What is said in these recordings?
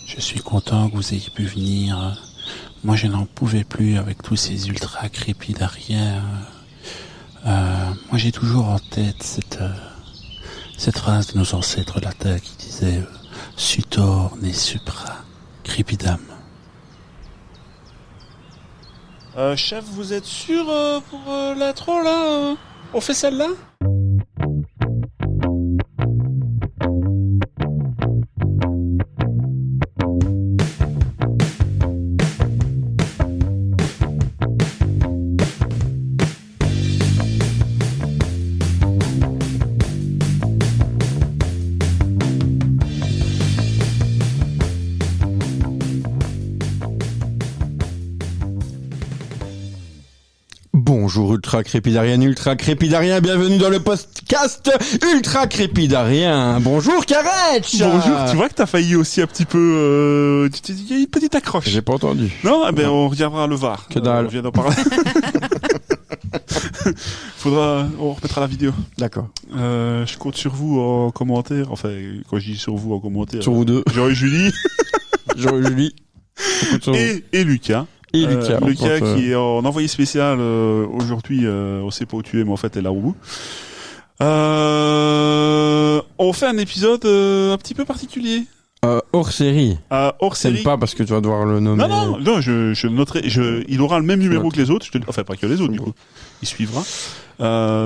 Je suis content que vous ayez pu venir. Moi, je n'en pouvais plus avec tous ces ultra crépidariens. Moi, j'ai toujours en tête cette phrase de nos ancêtres latins qui disait Sutor ne supra crepidam. Chef, vous êtes sûr pour l'intro là On fait celle-là? Bonjour ultra crépidarien, bienvenue dans le podcast ultra crépidarien. Bonjour Karetch. Bonjour, tu vois que t'as failli aussi un petit peu... Il y a une petite accroche. J'ai pas entendu. Non, on regardera le VAR. Que dalle. On vient d'en parler. On remettra la vidéo. D'accord. Je compte sur vous en commentaire. Enfin, quand je dis sur vous en commentaire. Sur vous deux. Jean et Julie. Jean et Julie. Et Lucas. Et Lucas. Lucas qui est en envoyé spécial aujourd'hui. On sait pas où tu es, mais en fait, elle est là au bout. On fait un épisode un petit peu particulier. Hors série. Hors série. C'est pas parce que tu vas devoir le nommer. Non, je le noterai. Il aura le même numéro que les autres. Enfin, pas que les autres, du coup. Il suivra.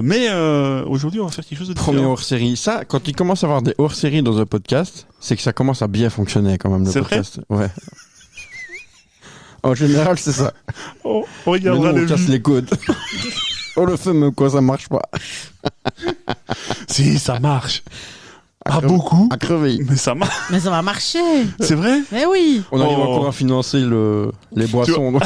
Mais aujourd'hui, on va faire quelque chose de différent. Premier hors série. Ça, quand il commence à avoir des hors séries dans un podcast, c'est que ça commence à bien fonctionner quand même, le podcast. Vrai? Ouais. En général, c'est ça. On regardera on casse les codes. On le fait, mais quoi, ça marche pas. Si, ça marche. Pas beaucoup. À crever. Mais ça marche. Mais ça va marcher. C'est vrai? Mais oui. On arrive encore à financer les boissons. Donc.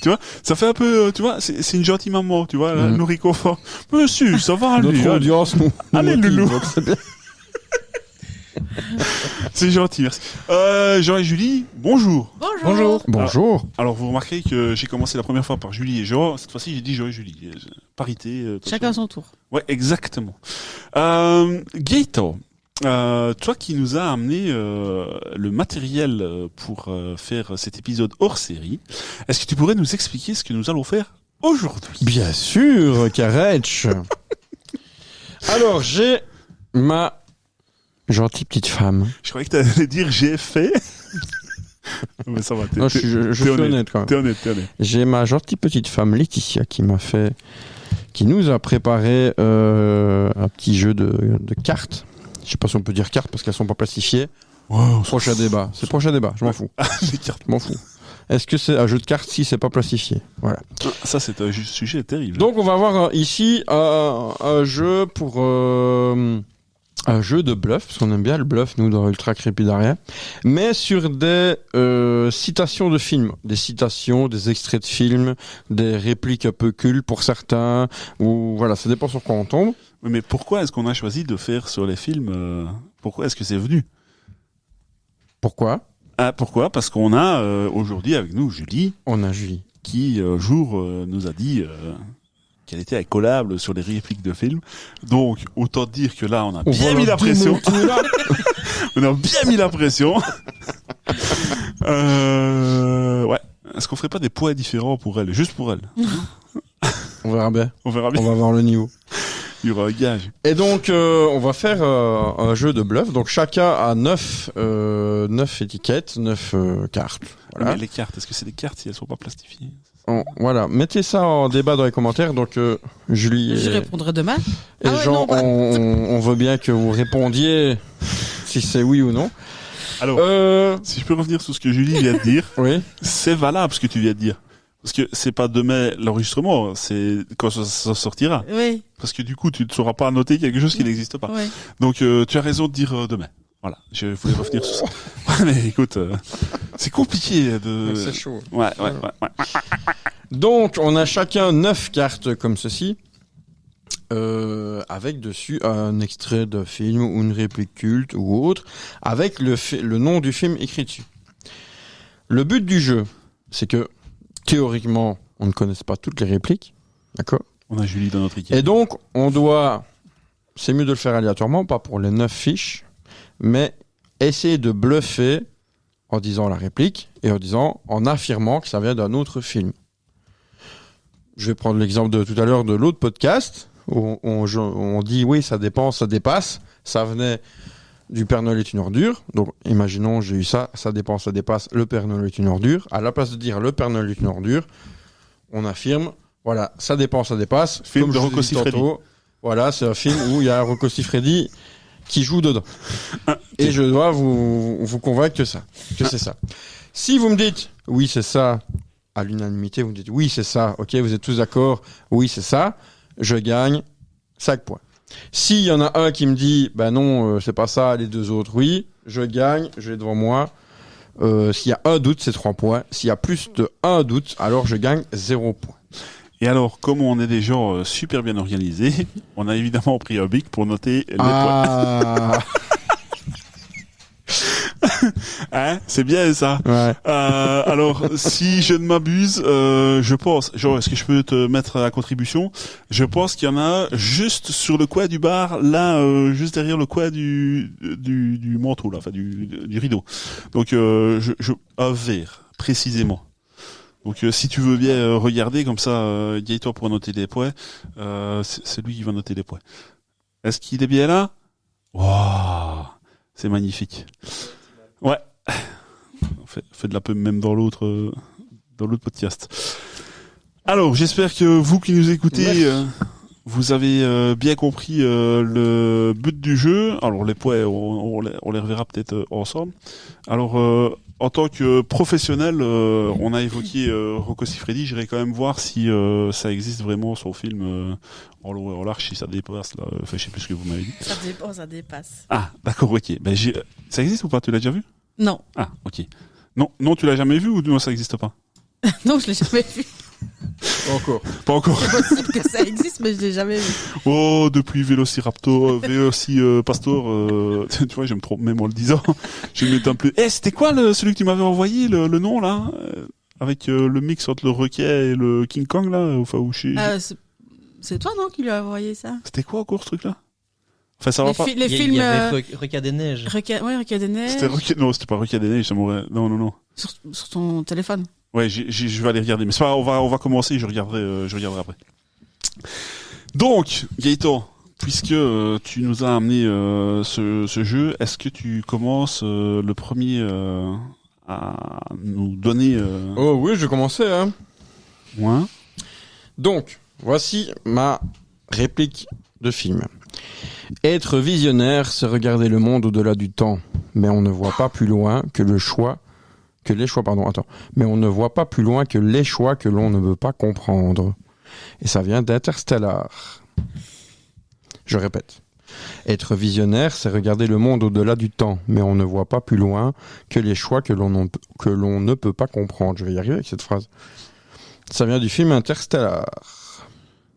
Tu vois, ça fait un peu, tu vois, c'est une gentille maman, tu vois, elle nous réconforte. Monsieur, ça va, lui. Notre audience nous allez, motive, loulou. donc c'est bien. C'est gentil, merci. Jean et Julie, bonjour. Bonjour. Alors, vous remarquez que j'ai commencé la première fois par Julie et Jean. Cette fois-ci, j'ai dit Jean et Julie. Parité. Chacun son tour. Ouais, exactement. Gaëtan, toi qui nous as amené le matériel pour faire cet épisode hors série, est-ce que tu pourrais nous expliquer ce que nous allons faire aujourd'hui? Bien sûr, Karetch. Alors, j'ai ma gentille petite femme. Je croyais que tu allais dire j'ai fait. Mais ça va, Non, je suis honnête quand même. T'es honnête. J'ai ma gentille petite femme Laetitia qui nous a préparé un petit jeu de cartes. Je sais pas si on peut dire cartes parce qu'elles sont pas plastifiées. Wow, prochain débat. C'est prochain débat. Je m'en fous. Les cartes. Je m'en fous. Est-ce que c'est un jeu de cartes si c'est pas plastifié? Voilà. Ça, c'est un sujet terrible. Donc, on va avoir ici un jeu pour un jeu de bluff, parce qu'on aime bien le bluff, nous, dans Ultra Crépidarien, mais sur des citations de films, des citations, des extraits de films, des répliques un peu cultes pour certains, ou voilà, ça dépend sur quoi on tombe. Oui, mais pourquoi est-ce qu'on a choisi de faire sur les films Pourquoi est-ce que c'est venu? Pourquoi? Pourquoi? Parce qu'on a aujourd'hui avec nous Julie. On a Julie. Qui, un jour, nous a dit qu'elle était incollable sur les répliques de films. Donc, autant dire que là, on a bien mis la pression. On a bien mis la pression. Ouais. Est-ce qu'on ferait pas des poids différents pour elle? Juste pour elle. On verra bien. On verra bien. On va voir le niveau. Il y aura un gage. Et donc, on va faire un jeu de bluff. Donc, chacun a 9 étiquettes, 9 cartes. Voilà. Mais les cartes, est-ce que c'est des cartes si elles sont pas plastifiées? Voilà, mettez ça en débat dans les commentaires. Donc, Julie Je répondrai demain. Et Jean, on veut bien que vous répondiez si c'est oui ou non. Alors, si je peux revenir sur ce que Julie vient de dire, oui. C'est valable ce que tu viens de dire. Parce que c'est pas demain l'enregistrement, c'est quand ça sortira. Oui. Parce que du coup, tu ne sauras pas noter quelque chose qui n'existe pas. Oui. Donc, tu as raison de dire demain. Voilà, je voulais revenir sur ça. Mais écoute, c'est compliqué de... C'est chaud. Ouais. Donc, on a chacun 9 cartes comme ceci, avec dessus un extrait de film ou une réplique culte ou autre, avec le nom du film écrit dessus. Le but du jeu, c'est que, théoriquement, on ne connaisse pas toutes les répliques, d'accord? On a Julie dans notre équipe. Et donc, c'est mieux de le faire aléatoirement, pas pour les 9 fiches, mais essayer de bluffer en disant la réplique et en affirmant que ça vient d'un autre film. Je vais prendre l'exemple de tout à l'heure de l'autre podcast où on dit oui, ça dépend, ça dépasse. Ça venait du Père Noël est une ordure. Donc, imaginons, j'ai eu ça dépend, ça dépasse, le Père Noël est une ordure. À la place de dire le Père Noël est une ordure, on affirme, voilà, ça dépend, ça dépasse. Film de Rocco Siffredi. Voilà, c'est un film où il y a Rocco Siffredi qui joue dedans. Et je dois vous convaincre que c'est ça. Si vous me dites, oui, c'est ça, à l'unanimité, vous me dites, oui, c'est ça, ok, vous êtes tous d'accord, oui, c'est ça, je gagne 5 points. S'il y en a un qui me dit, ben non, c'est pas ça, les deux autres, oui, je gagne, j'ai devant moi. S'il y a un doute, c'est 3 points. S'il y a plus de 1 doute, alors je gagne 0 points. Et alors, comme on est des gens super bien organisés, on a évidemment pris un bic pour noter les points. Hein, c'est bien ça. Ouais. Alors, si je ne m'abuse, je pense, genre, est-ce que je peux te mettre à contribution? Je pense qu'il y en a juste sur le coin du bar, là, juste derrière le coin du manteau, là, enfin du rideau. Donc, un verre, précisément. Donc, si tu veux bien regarder comme ça, Gaëtan pour noter les points, c'est lui qui va noter les points. Est-ce qu'il est bien là? Waouh, c'est magnifique. Ouais. On fait de la pub même dans l'autre podcast. Alors, j'espère que vous qui nous écoutez, vous avez bien compris le but du jeu. Alors, les points, on les reverra peut-être ensemble. Alors, en tant que professionnel, on a évoqué Rocco Siffredi. J'irai quand même voir si ça existe vraiment son film en long et en large, si ça dépasse. Là, enfin, je sais plus ce que vous m'avez dit. Ça dépend, ça dépasse. Ah, d'accord, ok. Ben, ça existe ou pas? Tu l'as déjà vu? Non. Ah, ok. Non, tu l'as jamais vu ou non, ça existe pas? Non, je l'ai jamais vu. Pas encore. C'est possible que ça existe, mais je l'ai jamais vu. Oh, depuis Vélociraptor, Pastor, tu vois, je me trompe même en le disant. Je me un peu. C'était quoi celui que tu m'avais envoyé, le nom là, avec le mix entre le requin et le King Kong là, enfin où c'est toi non qui lui a envoyé ça? C'était quoi encore ce truc là? Enfin, ça va pas. Les films. Il y avait Requin des Neiges. Requin des Neiges. Non, c'était pas Requin des Neiges, ça m'aurait. Non. Sur ton téléphone. Ouais, je vais aller regarder, mais c'est pas. On va commencer, je regarderai après. Donc, Gaëtan, puisque tu nous as amené ce jeu, est-ce que tu commences le premier à nous donner Oh oui, je vais commencer, hein. Ouais. Donc, voici ma réplique de film. Être visionnaire, c'est regarder le monde au-delà du temps, mais on ne voit pas plus loin que les choix, mais on ne voit pas plus loin que les choix que l'on ne veut pas comprendre. Et ça vient d'Interstellar. Je répète. Être visionnaire, c'est regarder le monde au-delà du temps, mais on ne voit pas plus loin que les choix que l'on ne peut pas comprendre. Je vais y arriver avec cette phrase. Ça vient du film Interstellar.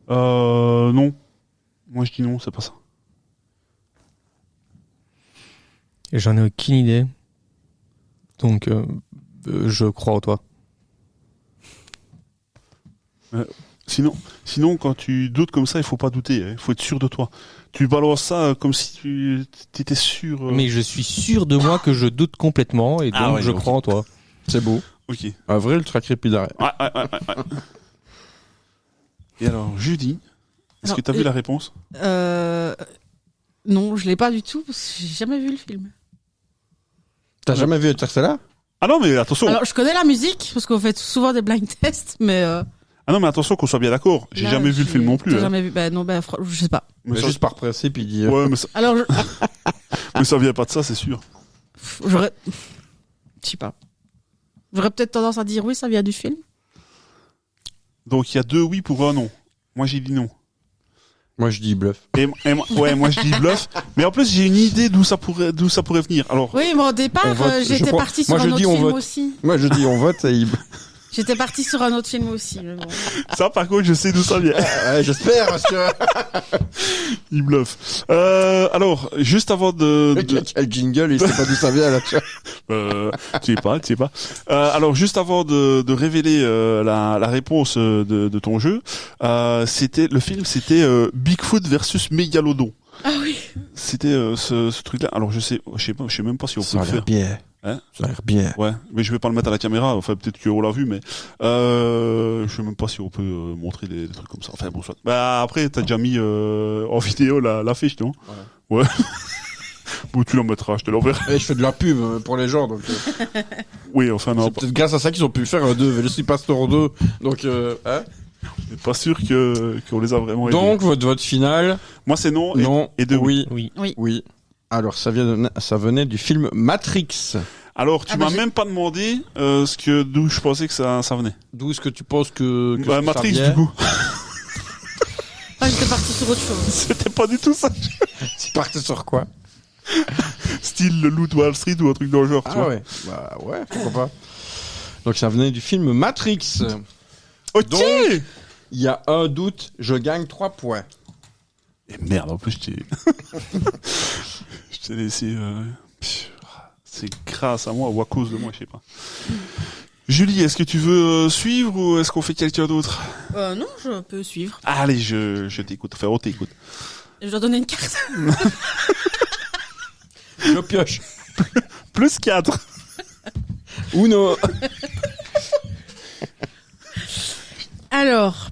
Non. Moi je dis non, c'est pas ça. J'en ai aucune idée. Donc, je crois en toi. Sinon, quand tu doutes comme ça, il faut pas douter. Il faut être sûr de toi. Tu balances ça comme si tu étais sûr. Mais je suis sûr de moi que je doute complètement et donc je crois en toi. C'est beau. Ok. Un vrai ultra crépidaire. Ouais. Et alors, Judy, est-ce que tu as vu la réponse? Non, je l'ai pas du tout, parce que j'ai jamais vu le film. T'as jamais vu Interstellar? Ah non, mais attention. Alors, je connais la musique, parce qu'on fait souvent des blind tests, mais... Ah non, mais attention qu'on soit bien d'accord. J'ai jamais vu le film non plus. T'as jamais vu? Je sais pas. Mais juste par principe, il dit... Ouais, mais ça... Alors, mais ça vient pas de ça, c'est sûr. Je sais pas. J'aurais peut-être tendance à dire oui, ça vient du film. Donc, il y a 2 oui pour un non. Moi, j'ai dit non. Moi, je dis bluff. Moi, je dis bluff. Mais en plus, j'ai une idée d'où ça pourrait venir. Alors. Oui, mais au départ, j'étais parti sur un autre film aussi. Moi, je dis on vote et J'étais parti sur un autre film aussi. Mais bon. Ça, par contre, je sais d'où ça vient. J'espère, parce que... Il bluffe. Alors, juste avant de... Quel jingle, il sait pas d'où ça vient, là. Tu sais pas. Alors, juste avant de révéler la réponse de ton jeu, le film, c'était Bigfoot versus Mégalodon. Ah oui. C'était ce truc-là. Alors, je sais même pas si on peut le faire. Bien. Hein? Ça a l'air bien. Ouais, mais je vais pas le mettre à la caméra. Enfin, peut-être qu'on l'a vu, mais je sais même pas si on peut montrer des trucs comme ça. Enfin, bon, soit. Bah après, t'as déjà mis en vidéo l'affiche, non? Ouais. Bon, tu la mettras, je te l'enverrai. Et je fais de la pub pour les gens, donc. Oui, enfin non. C'est peut-être grâce à ça qu'ils ont pu faire un 2, Velocipastor 2. Donc, hein. Je suis pas sûr qu'on les a vraiment aidés. Donc, votre vote final. Moi, c'est non. Non. Et de oui. Oui. Alors, ça venait du film Matrix. Alors, tu Ah bah, m'as même pas demandé d'où je pensais que ça venait. D'où est-ce que tu penses que Bah, ça Matrix, vient du coup. Ah, j'étais parti sur autre chose. C'était pas du tout ça. Tu partais sur quoi? Style le Loot Wall Street ou un truc dans le genre, tu Ah vois. ouais. Bah ouais, pourquoi pas. Donc, ça venait du film Matrix. Ok. Donc, il y a un doute, je gagne 3 points. Et merde, en plus, je t'ai laissé... C'est grâce à moi ou à cause de moi, je sais pas. Julie, est-ce que tu veux suivre ou est-ce qu'on fait quelqu'un d'autre? Non, je peux suivre. Allez, je t'écoute. Enfin, on t'écoute. Je dois donner une carte. Je pioche. Plus 4. Uno. Alors,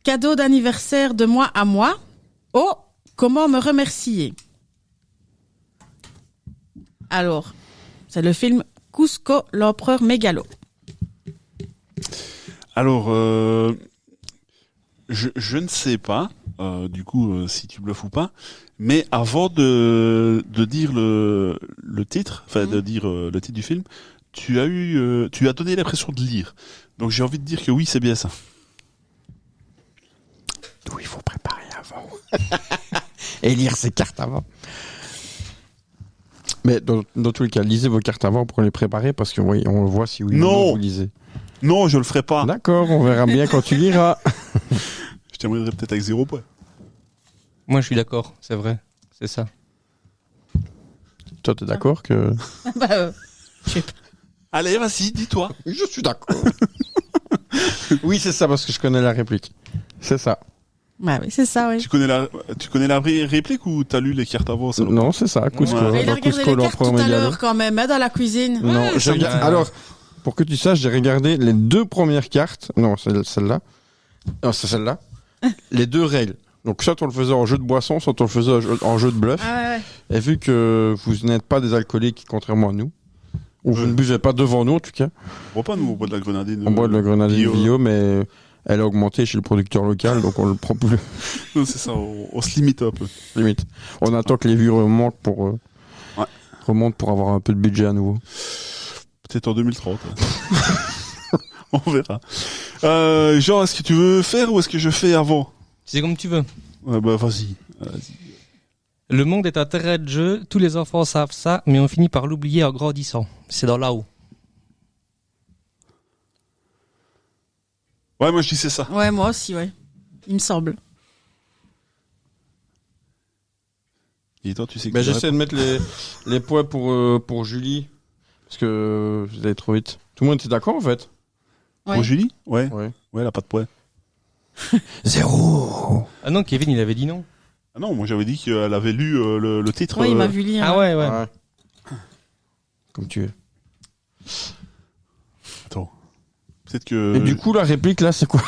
cadeau d'anniversaire de moi à moi. Oh, comment me remercier? Alors, c'est le film Cusco, l'empereur mégalo. Alors, je ne sais pas, du coup, si tu bluffes ou pas, mais avant de dire le titre, enfin de dire le titre du film, tu as donné l'impression de lire. Donc j'ai envie de dire que oui, c'est bien ça. D'où il faut préparer avant. Et lire ses cartes avant. Mais dans tous les cas, lisez vos cartes avant pour les préparer parce que oui, on voit si oui ou Non. non vous lisez. Non, je le ferai pas. D'accord, on verra bien quand tu liras. Je terminerai peut-être avec 0 point. Moi, je suis d'accord, c'est vrai. C'est ça. Toi, t'es d'accord que... Je sais pas. Allez, vas-y, dis-toi. Je suis d'accord. Oui, c'est ça parce que je connais la réplique. C'est ça. Bah oui, c'est ça, oui. Tu connais la réplique ou t'as lu les cartes avant ça? Non, c'est ça. Cusco. Ouais. Mais il a Dans regardé Cusco, les cartes l'empereur tout à mégalo. l'heure quand même, hein, dans la cuisine. Non, Ouais, j'ai ça regardé- me- alors, pour que tu saches, j'ai regardé les 2 premières cartes. Non, c'est celle-là. Non, c'est celle-là. Les 2 règles. Donc, soit on le faisait en jeu de boisson, soit on le faisait en jeu de bluff. Ah ouais. Et vu que vous n'êtes pas des alcooliques, contrairement à nous, ou vous ne buvez pas devant nous en tout cas, On boit pas, nous, on boit de la grenadine. on boit de la grenadine bio. bio, mais elle a augmenté chez le producteur local, donc on le prend plus Non, c'est ça, on se limite un peu. limite. On attend que les vues remontent pour avoir un peu de budget à nouveau. Peut-être en 2030. On verra. Jean, est-ce que tu veux faire ou est-ce que je fais avant? C'est comme tu veux. Ouais, bah vas-y. Le monde est un terrain de jeu, tous les enfants savent ça, mais on finit par l'oublier en grandissant. C'est dans là-haut. Ouais, moi je dis c'est ça. Ouais, moi aussi, ouais. Il me semble. Et toi, tu sais que Ben, tu j'essaie de mettre les points pour Julie, parce que vous allez trop vite. Tout le monde était d'accord en fait? Pour Ouais. Julie? Ouais. Ouais. Ouais, elle a pas de poids. 0. Ah non, Kevin, il avait dit non. Ah non, moi j'avais dit qu'elle avait lu le titre. Ouais, il m'a vu lire. Ah ouais. Comme tu veux. Attends. Peut-être que. Et du coup, la réplique là, c'est quoi?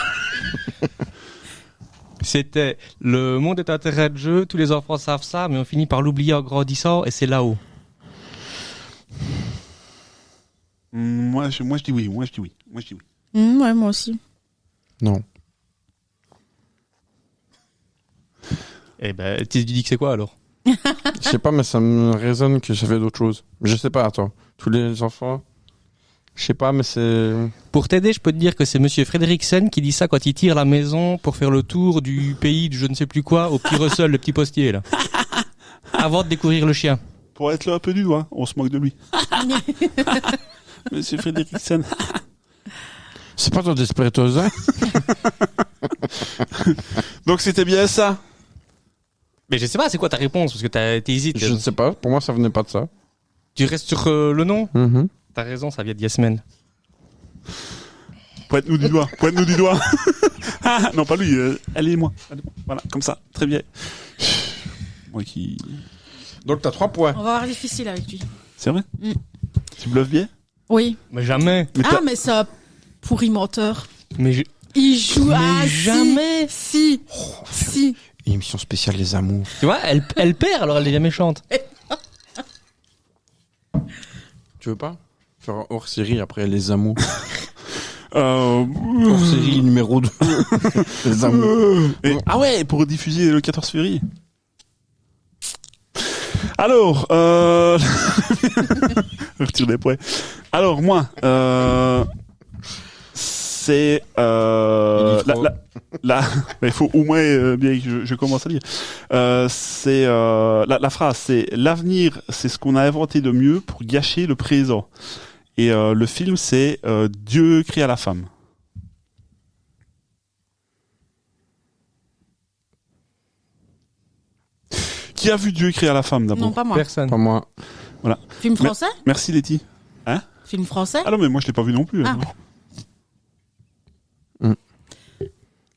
C'était le monde est un terrain de jeu, tous les enfants savent ça, mais on finit par l'oublier en grandissant, et c'est là-haut. Moi je dis oui. Moi je dis oui. Ouais, moi aussi. Non. Eh ben, tu dis que c'est quoi alors? Je sais pas, mais ça me résonne que ça fait d'autres choses. Je sais pas, attends. Tous les enfants. Je sais pas, mais c'est. Pour t'aider, je peux te dire que c'est Monsieur Fredricksen qui dit ça quand il tire la maison pour faire le tour du pays de je ne sais plus quoi au petit Russell, le petit postier là. Avant de découvrir le chien. Pour être là un peu du doigt, on se moque de lui. Monsieur Frédéricsen. C'est pas ton Desperatosa? Donc c'était bien ça. Mais je sais pas, c'est quoi ta réponse? Parce que t'hésites. Je ne sais pas. Pour moi, ça venait pas de ça. Tu restes sur le nom? T'as raison, ça vient de Yasmen. Pointe-nous du doigt. Ah, non, pas lui. Elle et moi. Voilà, comme ça. Très bien. Moi qui. Donc, t'as 3 points. On va avoir difficile avec lui. C'est vrai? Mm. Tu bluffes bien? Oui. Mais jamais. Mais Ah, mais c'est un pourri menteur. Mais je... Il joue Mais à jamais. Si. Une émission spéciale Les Amours. Tu vois, elle perd, alors elle devient méchante. Tu veux pas faire hors série après Les Amours? Euh... Hors série numéro 2. Les Amours. Ah ouais, pour diffuser le 14 février. Alors, retire des points. Alors moi, c'est il faut au moins bien que je commence à lire. C'est la phrase, c'est l'avenir, c'est ce qu'on a inventé de mieux pour gâcher le présent. Et le film, c'est Dieu créa la femme. Qui a vu Dieu créer la femme d'abord? Non, pas moi. Personne. Pas moi. Film français? Merci Letty. Film français? Ah non mais moi je l'ai pas vu non plus. Ah.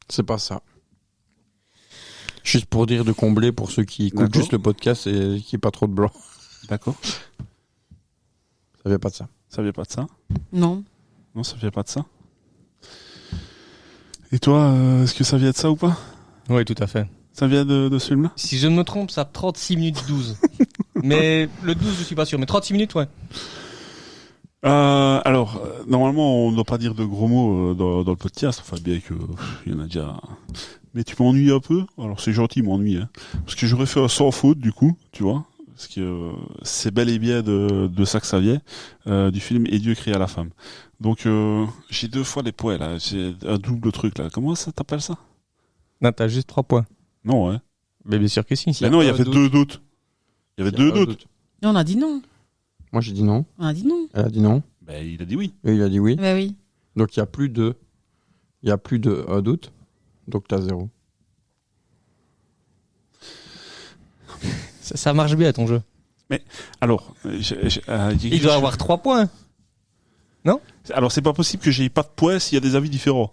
C'est pas ça. Juste pour dire de combler pour ceux qui écoutent D'accord. juste le podcast et qu'il n'y ait pas trop de blanc. D'accord. Ça vient pas de ça. Ça vient pas de ça. Non. Non, ça vient pas de ça. Et toi, est-ce que ça vient de ça ou pas? Oui, tout à fait. Ça vient de ce film-là? Si je ne me trompe, ça 36 minutes 12. Mais le 12, je suis pas sûr. Mais 36 minutes, ouais. Alors, normalement, on ne doit pas dire de gros mots dans le podcast. Enfin, bien que il y en a déjà. Mais tu m'ennuies un peu. Alors, c'est gentil, m'ennuie. Hein. Parce que j'aurais fait un sans faute, du coup, tu vois. Parce que c'est bel et bien de ça que ça vient. Du film Et Dieu créa la femme. Donc, j'ai 2 fois les points, là. J'ai un double truc, là. Comment ça t'appelle ça? Non, t'as juste 3 points. Non, ouais. Mais bien sûr que si. Mais non, il y pas avait doute. 2 doutes. Il y avait 2 doutes. Et on a dit non. Moi j'ai dit non. On a dit non. Elle a dit non. Ben, il a dit oui. Et il a dit oui. Bah oui. Donc il y a plus de doute. Donc t'as 0. Ça marche bien, ton jeu. Alors, Il doit avoir 3 points. Alors, c'est pas possible que j'ai pas de points s'il y a des avis différents.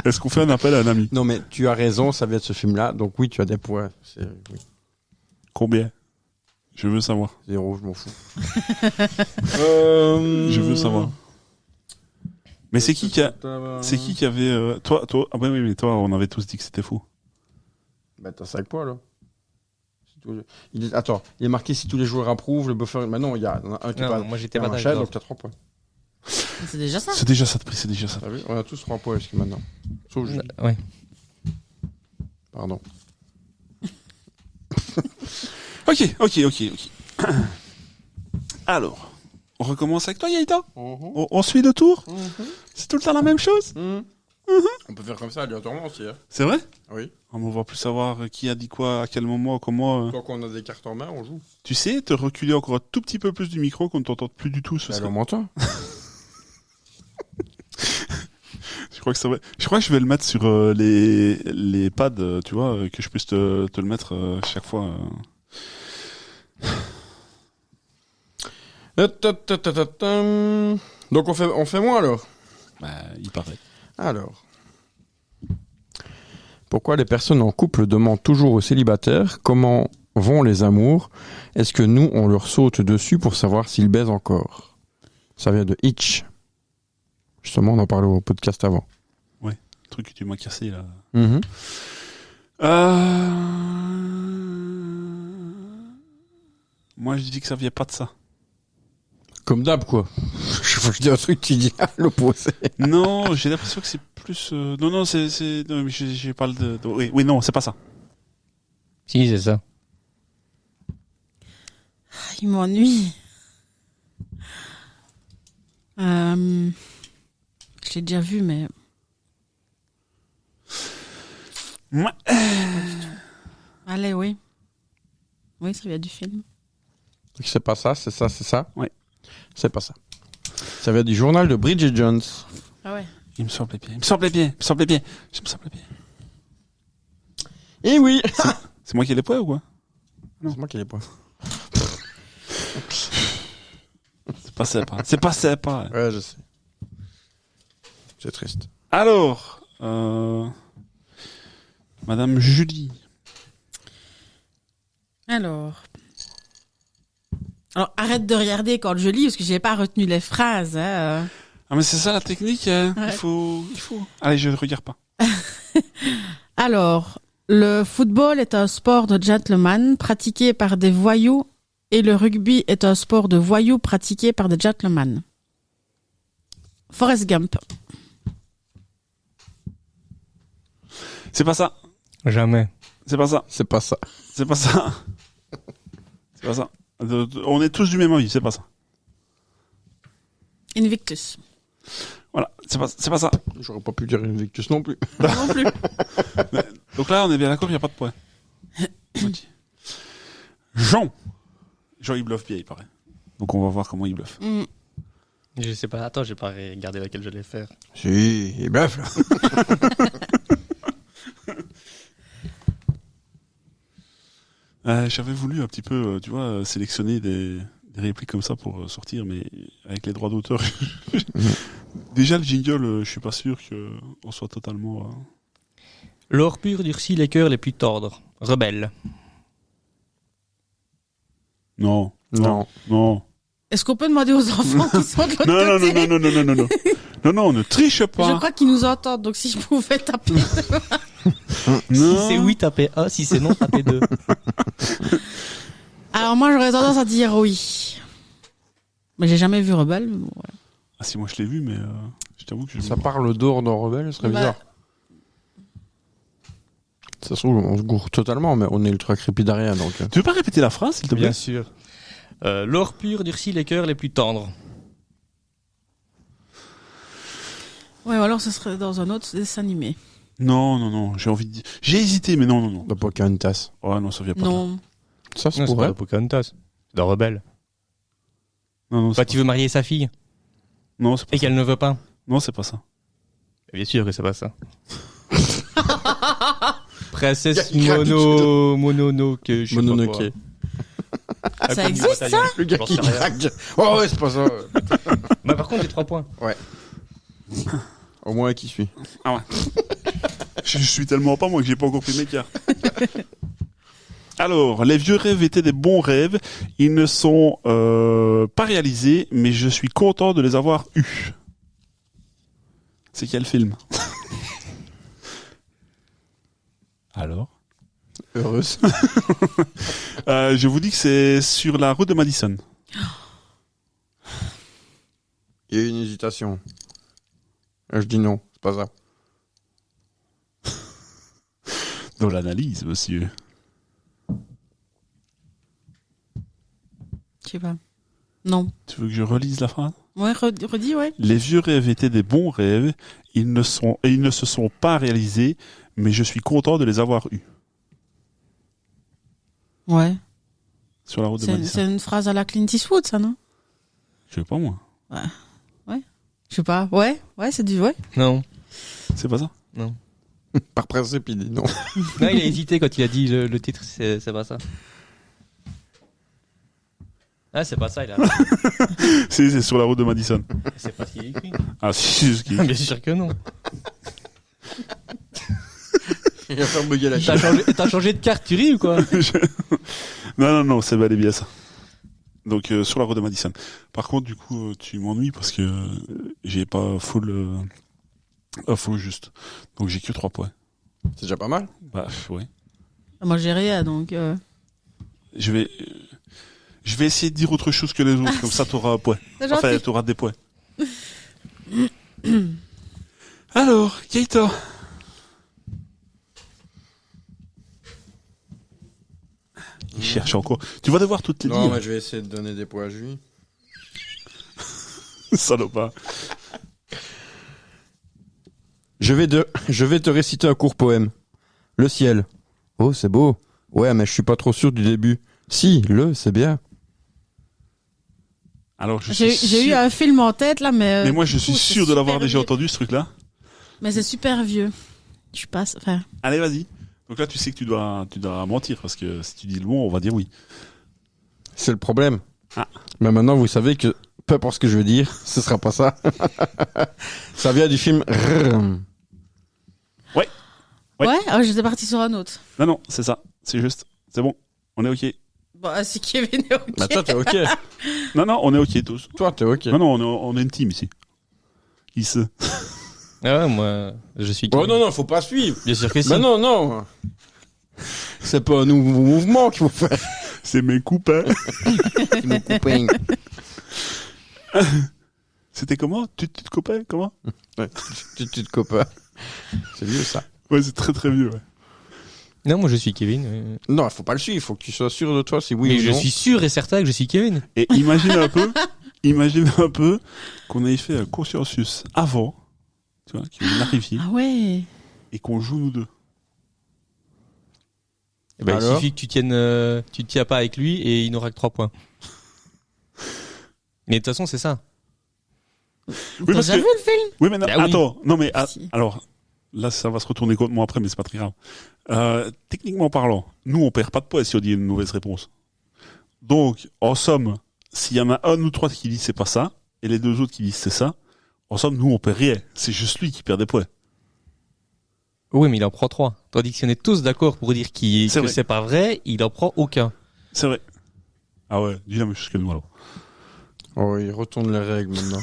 Est-ce qu'on fait un appel à un ami? Non mais tu as raison, ça vient de ce film-là. Donc oui, tu as des points. C'est oui. Combien? Je veux savoir. 0, je m'en fous. Je veux savoir. Mais c'est qui qui avait toi ah oui mais toi on avait tous dit que c'était faux. Bah t'as 5 points là. Attends, il est marqué si tous les joueurs approuvent le buffer. Maintenant il y en a un qui Non, pas. moi j'étais pas pas d'accord. d'accord. Donc t'as 3 points. C'est déjà ça. C'est déjà ça de prix, c'est déjà ça. T'as vu? On a tous 3 points jusqu'à maintenant. Sauf Julie. Ouais. Pardon. Ok. Alors, on recommence avec toi Yaïta. On suit le tour. C'est tout le temps la même chose. On peut faire comme ça aléatoirement aussi. Hein. C'est vrai? Oui. On va plus savoir qui a dit quoi, à quel moment, comment. Tant qu'on a des cartes en main, on joue. Tu sais, te reculer encore un tout petit peu plus du micro qu'on ne t'entende plus du tout. Ce Bah, serait- on m'entend. Je crois que je vais le mettre sur les pads, tu vois, que je puisse te le mettre chaque fois. Donc on fait moins alors. Bah, il paraît. Alors. Pourquoi les personnes en couple demandent toujours aux célibataires comment vont les amours? Est-ce que nous, on leur saute dessus pour savoir s'ils baisent encore? Ça vient de Hitch. Justement, on en parlait au podcast avant. Le truc que tu m'as cassé là. Mhm. Moi, je dis que ça vient pas de ça. Comme d'hab, quoi. Je dis un truc, tu dis à l'opposé. Non, j'ai l'impression que c'est plus. Non, non, non, mais j'ai pas le. Oui, non, c'est pas ça. Si, c'est ça. Il m'ennuie. Je l'ai déjà vu, mais Ouais. allez, oui. Oui, ça vient du film. Donc c'est pas ça, c'est ça, c'est ça? Ouais. C'est pas ça. Ça vient du journal de Bridget Jones. Ah ouais. Il me semblait bien. Et oui! C'est moi qui ai les points ou quoi? C'est moi qui l'ai pas. C'est pas sympa. Ouais, je sais. C'est triste. Alors, Madame Julie. Alors, arrête de regarder quand je lis, parce que j'ai pas retenu les phrases. Hein. Ah, mais c'est ça la technique, hein. Ouais. Il faut. Allez, je regarde pas. Alors, le football est un sport de gentleman pratiqué par des voyous et le rugby est un sport de voyous pratiqué par des gentlemen. Forrest Gump. C'est pas ça. Jamais. C'est pas ça. C'est pas ça. C'est pas ça. C'est pas ça. On est tous du même avis, c'est pas ça. Invictus. Voilà, c'est pas ça. J'aurais pas pu dire Invictus non plus. Non plus. Donc là, on est bien d'accord, il n'y a pas de point. Ok. Jean, il bluffe bien, il paraît. Donc on va voir comment il bluffe. Je sais pas. Attends, j'ai pas regardé laquelle je vais faire. Si, il bluffe là. J'avais voulu un petit peu, tu vois, sélectionner des répliques comme ça pour sortir, mais avec les droits d'auteur. Déjà, le jingle, je suis pas sûr qu'on soit totalement... L'or pur durcit les cœurs les plus tordres. Rebelle. Non. Non. Non. Est-ce qu'on peut demander aux enfants qui sont de l'autre Non, côté? non. Non, ne triche pas. Je crois qu'ils nous entendent, donc si je pouvais taper. Si Non. c'est oui, tapez 1. Si c'est non, tapez 2. Alors moi, j'aurais tendance à dire oui. Mais j'ai jamais vu Rebelle. Mais bon, voilà. Ah si, moi je l'ai vu, mais je t'avoue que je... Ça parle d'or dans Rebelle, ce serait Bah, bizarre. Ça se trouve, on se gourre totalement, mais on est ultra crépidarien, donc... Tu veux pas répéter la phrase, s'il te plaît? Bien sûr. L'or pur durcit les cœurs les plus tendres. Ouais, ou alors ce serait dans un autre dessin animé. Non, j'ai envie de dire... J'ai hésité, mais non. De Pocahontas. Oh non, ça vient pas. Non. Ça se Non, c'est pas pourrait. de Pocahontas. C'est de Rebelle. Non, Bah, tu veux marier sa fille Non, c'est pas et ça. qu'elle ne veut pas. Non, c'est pas ça. Bien sûr que c'est pas ça. Princesse Il y a Mononoke. Je sais pas Mononoke. quoi. Ça Comme existe, bataillon. Le gars J'en qui sais rien. craque. Oh ouais, c'est pas ça. Bah, par contre, j'ai 3 points. Au moins, qui suit. Je suis tellement pas, moi, que j'ai pas encore pris mes cartes. Alors, les vieux rêves étaient des bons rêves. Ils ne sont pas réalisés, mais je suis content de les avoir eus. C'est quel film? Alors? Heureuse. Je vous dis que c'est sur la route de Madison. Il y a eu une hésitation. Je dis non, c'est pas ça. Dans l'analyse, monsieur. Je sais pas. Non. Tu veux que je relise la phrase? Ouais, redis, ouais. Les vieux rêves étaient des bons rêves. Ils ne se sont pas réalisés, mais je suis content de les avoir eus. Ouais. Sur la route de C'est Madison. une phrase à la Clint Eastwood, ça, non? Je sais pas, moi. Je sais pas. Ouais, c'est du ouais. Non. C'est pas ça? Par principe, il dit non. Non, il a hésité quand il a dit le titre, c'est pas ça. Ah, c'est pas ça, il a. C'est sur la route de Madison. C'est pas ce qu'il a écrit. Ah, si, c'est ce qui... Bien sûr que non. Il va faire bugger la T'as changé de carte, tu ris ou quoi? Non, c'est bel et bien ça. Donc, sur la route de Madison. Par contre, du coup, tu m'ennuies parce que j'ai pas full juste. Donc, j'ai que 3 points. C'est déjà pas mal. Bah, ouais. Moi, j'ai rien, donc. Je vais essayer de dire autre chose que les autres, comme ça t'auras un point. C'est Enfin, gentil. t'auras des points. Alors, Keita. Il cherche encore. Tu vas devoir toutes les Non, dire. mais je vais essayer de donner des points à Julie. Salopard. Je vais te réciter un court poème. Le ciel. Oh, c'est beau. Ouais, mais je suis pas trop sûr du début. Si, c'est bien. Alors, je suis J'ai eu sûr- un film en tête, là, mais. Mais moi, je suis c'est sûr de l'avoir super déjà vieux. entendu, ce truc-là. Mais c'est super vieux. Je passe. Enfin. Allez, vas-y. Donc là, tu sais que tu dois mentir, parce que si tu dis le bon, on va dire oui. C'est le problème. Ah. Mais maintenant, vous savez que, peu importe ce que je veux dire, ce sera pas ça. Ça vient du film Rrrm. Ouais. Ouais. Ouais, j'étais parti sur un autre. Non, c'est ça. C'est juste. C'est bon. On est OK. Bah, si Kevin est ok. Bah toi t'es ok. Non, on est ok tous. Toi t'es ok. Non, on est une team ici. Ici. Ah ouais, moi, je suis. Oh non, faut pas suivre. Bien sûr que si. Bah non. C'est pas un nouveau mouvement qu'il faut faire. C'est mes copains. Mon copain. C'était comment? Tu te copains? Comment? Ouais, tu te copains. C'est vieux ça. Ouais, c'est très très vieux, ouais. Non, moi je suis Kevin. Non, faut pas le suivre, faut que tu sois sûr de toi si oui Mais ou je non. suis sûr et certain que je suis Kevin. Et imagine un peu qu'on ait fait un Conscientius avant, tu vois, qu'il arrive Ah ouais. et qu'on joue nous deux. Eh ben, il Alors suffit que tu te tiens pas avec lui et il n'aura que 3 points. Mais de toute façon, c'est ça. Oui, T'as parce déjà que- vu le film? Oui, mais non, Bah oui. attends, non mais Si. alors là, ça va se retourner contre moi après, mais c'est pas très grave. Techniquement parlant, nous on perd pas de points si on dit une mauvaise réponse. Donc, en somme, s'il y en a un ou trois qui disent c'est pas ça, et les deux autres qui disent c'est ça, en somme, nous on perd rien. C'est juste lui qui perd des points. Oui, mais il en prend 3. Tandis que si on est tous d'accord pour dire C'est que vrai. c'est pas vrai, il en prend aucun. C'est vrai. Ah ouais, dis la même chose que nous alors. Oh, il retourne les règles maintenant.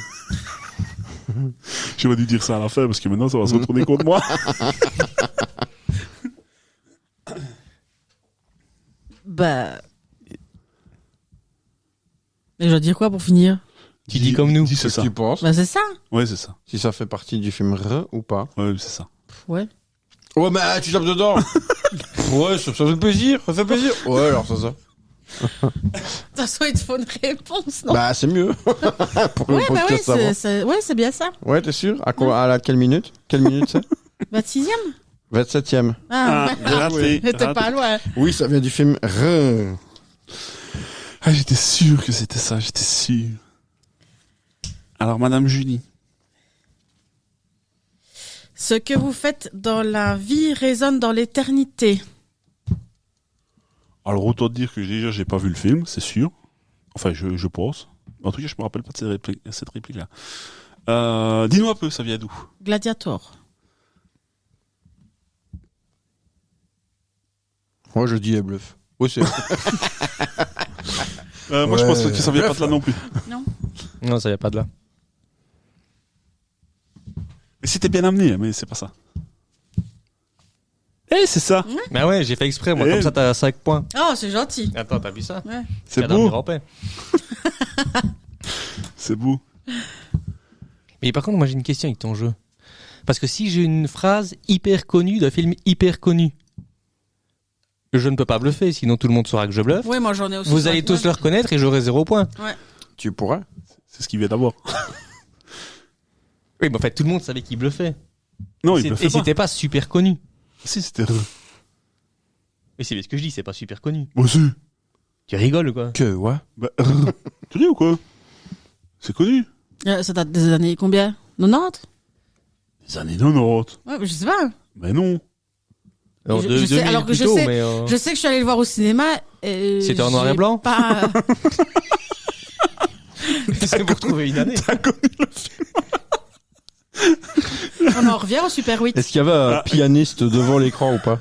J'aurais dû dire ça à la fin parce que maintenant ça va se retourner contre moi. Bah. Et je dois dire quoi pour finir? Tu dis comme nous. Dis c'est Qu'est-ce ça. que tu penses? Bah, c'est ça. Ouais, c'est ça. Si ça fait partie du film ou pas? Ouais, c'est ça. Ouais. Ouais, mais tu tapes dedans. Ouais, ça fait plaisir, ça fait plaisir. Ouais, alors ça. De toute façon, il te faut une réponse, non? Bah, c'est mieux. Pour le ouais, bah podcast ouais, avant. ouais, c'est bien ça. Ouais, t'es sûr? À quelle minute? Quelle minute c'est? 26e? 27e. Ah, j'ai raté. T'es raté. pas loin. Oui, ça vient du film Ah, j'étais sûr que c'était ça, j'étais sûr. Alors, Madame Julie. Ce que vous faites dans la vie résonne dans l'éternité. Alors, autant te dire que déjà, j'ai pas vu le film, c'est sûr. Enfin, je pense. En tout cas, je me rappelle pas de cette réplique-là. Dis-nous un peu, ça vient d'où? Gladiator. Moi, je dis bluff. Oui, c'est. Moi, je Ouais. pense que ça vient pas de là non plus. Non, ça y a pas de là. Mais c'était bien amené, mais c'est pas ça. Eh, c'est ça. Bah ouais, j'ai fait exprès, moi. Eh. Comme ça, t'as 5 points. Oh, c'est gentil. Attends, t'as vu ça? Ouais. C'est Qu'à dormir beau. en paix. C'est beau. Mais par contre, moi, j'ai une question avec ton jeu. Parce que si j'ai une phrase hyper connue d'un film hyper connu, je ne peux pas bluffer, sinon tout le monde saura que je bluffe. Oui, moi j'en ai aussi. Vous allez tous le reconnaître et j'aurai 0 point. Tu pourrais? C'est ce qu'il vient d'avoir. Oui, mais en fait, tout le monde savait qu'il bluffait. Non, il C'est- le et fait pas. c'était pas super connu. Si, c'était... Mais c'est ce que je dis, c'est pas super connu. Moi aussi. Tu rigoles ou quoi? Que, ouais. Bah, tu dis ou quoi? C'est connu. Ça date des années combien? 90? Les années 90. Ouais, mais je sais pas. Mais non. Non, Je sais, 2000 alors que je plutôt, sais- mais, Je sais que je suis allée le voir au cinéma. Et C'était en noir et j'ai blanc Pas... c'est pour trouver une année. On en revient au Super 8. Est-ce qu'il y avait un Ah. pianiste devant l'écran ou pas?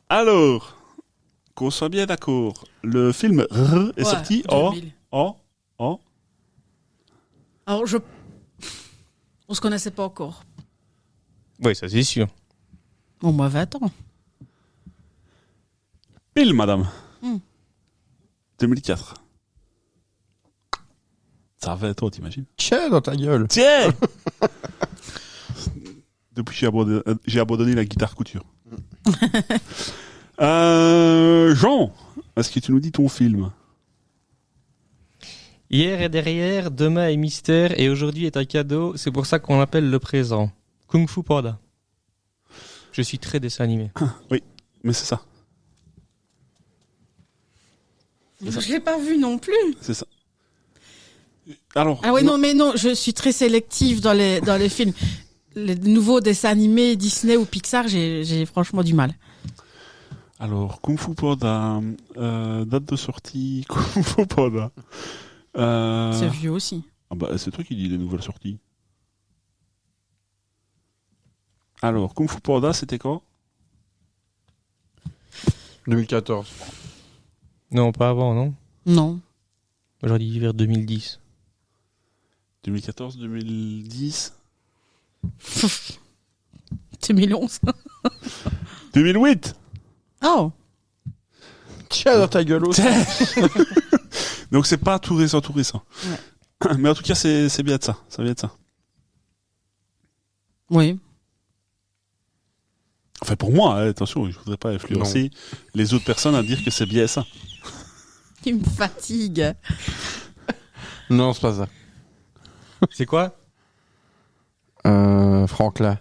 Alors, qu'on soit bien d'accord, le film R est Ouais, sorti 2000. en... Alors, on se connaissait pas encore. Oui, ça c'est sûr. Au moins 20 ans. Pile, madame. Hmm. 2004. Ça a 20 ans, t'imagines? Tiens, dans ta gueule. Tiens! Depuis, j'ai abandonné la guitare couture. Jean, est-ce que tu nous dis ton film? Hier est derrière, demain est mystère et aujourd'hui est un cadeau. C'est pour ça qu'on l'appelle le présent. Kung Fu Panda. Je suis très dessin animé. Mais c'est ça, Je l'ai pas vu non plus. c'est ça. Alors, Ah ouais, non, mais non, je suis très sélective dans les films. Les nouveaux dessins animés Disney ou Pixar, j'ai franchement du mal. alors Kung Fu Panda, date de sortie, Kung Fu Panda. C'est vieux aussi. Ah bah, c'est toi qui dis les nouvelles sorties. Alors, Kung Fu Panda, c'était quand? 2014. Non, pas avant, non. Non. J'aurais dit vers 2010. 2014, 2010, 2011. 2008. Oh. Tiens, dans ta gueule aussi. Donc c'est pas tout récent. Ouais. Mais en tout cas, c'est bien de ça. Ça vient de ça. Oui. Enfin, pour moi, attention, je voudrais pas influencer les autres personnes à dire que c'est bien ça. Il me fatigue. Non, c'est pas ça. C'est quoi? Franklin.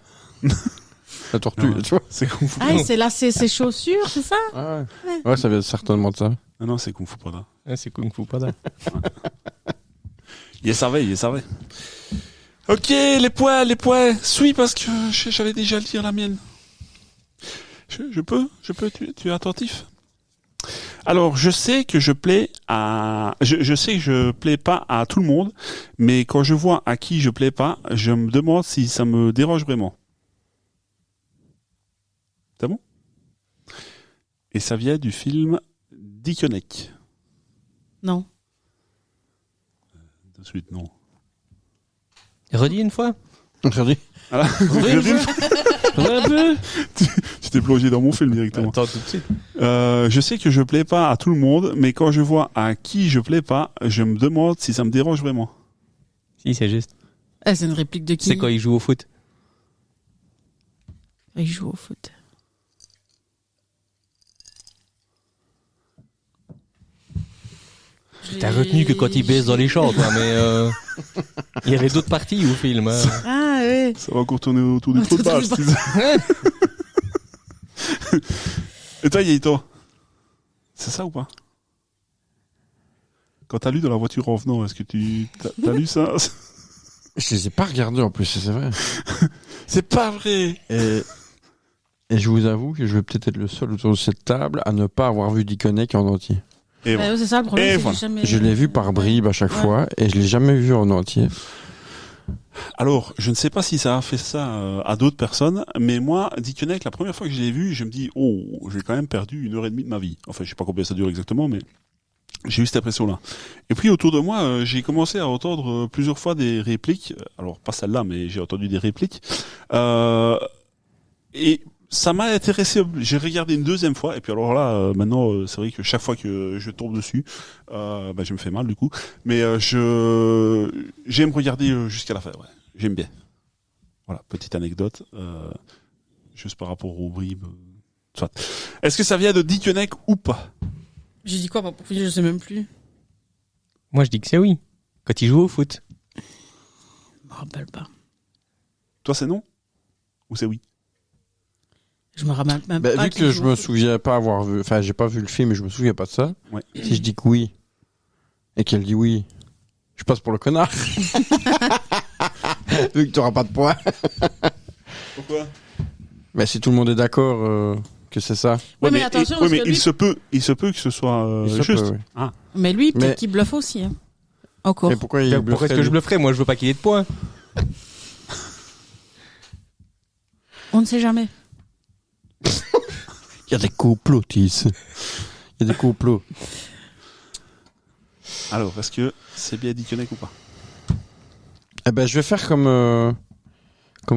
La tortue, Non. tu vois. C'est Kung Fu Ah, Panda. c'est là, ses chaussures, c'est ça? Ouais, ça vient certainement de ça. Non, c'est Kung Fu Panda. Ah, c'est Kung Fu Panda. Il savait. Ok, les points. Suis parce que j'allais déjà le dire la mienne. Je peux, tu es attentif. Alors, je sais que je plais à, je sais que je plais pas à tout le monde, mais quand je vois à qui je plais pas, je me demande si ça me dérange vraiment. C'est bon? Et ça vient du film Dickeneck. Non. De suite, non. Redis une fois. Regardez. Voilà. Un peu. Tu t'es plongé dans mon film directement. Attends tout de suite. Je sais que je plais pas à tout le monde, mais quand je vois à qui je plais pas, je me demande si ça me dérange vraiment. Si, c'est juste. Ah, c'est une réplique de qui? C'est quand il joue au foot. Il joue au foot. T'as retenu que quand il baisse dans les champs, toi, mais il y avait d'autres parties au film. Ah, oui. Ça va encore tourner autour du trou de balle. Autour du Et toi, Yaito, c'est ça ou pas? Quand t'as lu dans la voiture en venant, est-ce que t'as lu ça? Je les ai pas regardés en plus, c'est vrai. C'est pas vrai. Et je vous avoue que je vais peut-être être le seul autour de cette table à ne pas avoir vu Dickeneck en entier. Et voilà. C'est ça le problème. Et c'est que voilà. j'ai jamais- Je l'ai vu par bribes à chaque fois et je l'ai jamais vu en entier. Alors, je ne sais pas si ça a fait ça à d'autres personnes, mais moi, Dickeneck, la première fois que je l'ai vu, je me dis, oh, j'ai quand même perdu 1h30 de ma vie. Enfin, je sais pas combien ça dure exactement, mais j'ai eu cette impression-là. Et puis, autour de moi, j'ai commencé à entendre plusieurs fois des répliques. Alors, pas celle-là, mais j'ai entendu des répliques. Et ça m'a intéressé. J'ai regardé une deuxième fois. Et puis alors là, maintenant, c'est vrai que chaque fois que je tombe dessus, je me fais mal du coup. Mais j'aime regarder jusqu'à la fin. Ouais. J'aime bien. Voilà, petite anecdote. Juste par rapport aux bribes. Soit. Est-ce que ça vient de Dickeneck ou pas? J'ai dit quoi, pour je sais même plus. Moi, je dis que c'est oui. Quand il joue au foot. Je me rappelle pas. Toi, c'est non? Ou c'est oui? Je me rappelle même Bah, pas. vu qui que joue je au me foot. souviens pas avoir vu, enfin j'ai pas vu le film et je me souviens pas de ça. Ouais. Si je dis que oui et qu'elle dit oui, je passe pour le connard. Vu que t'auras pas de points. Pourquoi? Mais si tout le monde est d'accord que c'est ça. Oui, mais attention, oui, parce mais que il lui- se peut que ce soit il se juste. peut, oui. Mais lui, peut-être Mais- qu'il bluffe aussi. Hein. Encore. Et pourquoi il Pourquoi est-ce que je le ferais? Moi, je veux pas qu'il ait de points. On ne sait jamais. Il y a des complots, Tis. Il y a des complots. Alors, est-ce que c'est bien Dickeneck ou pas? Eh ben, je vais faire comme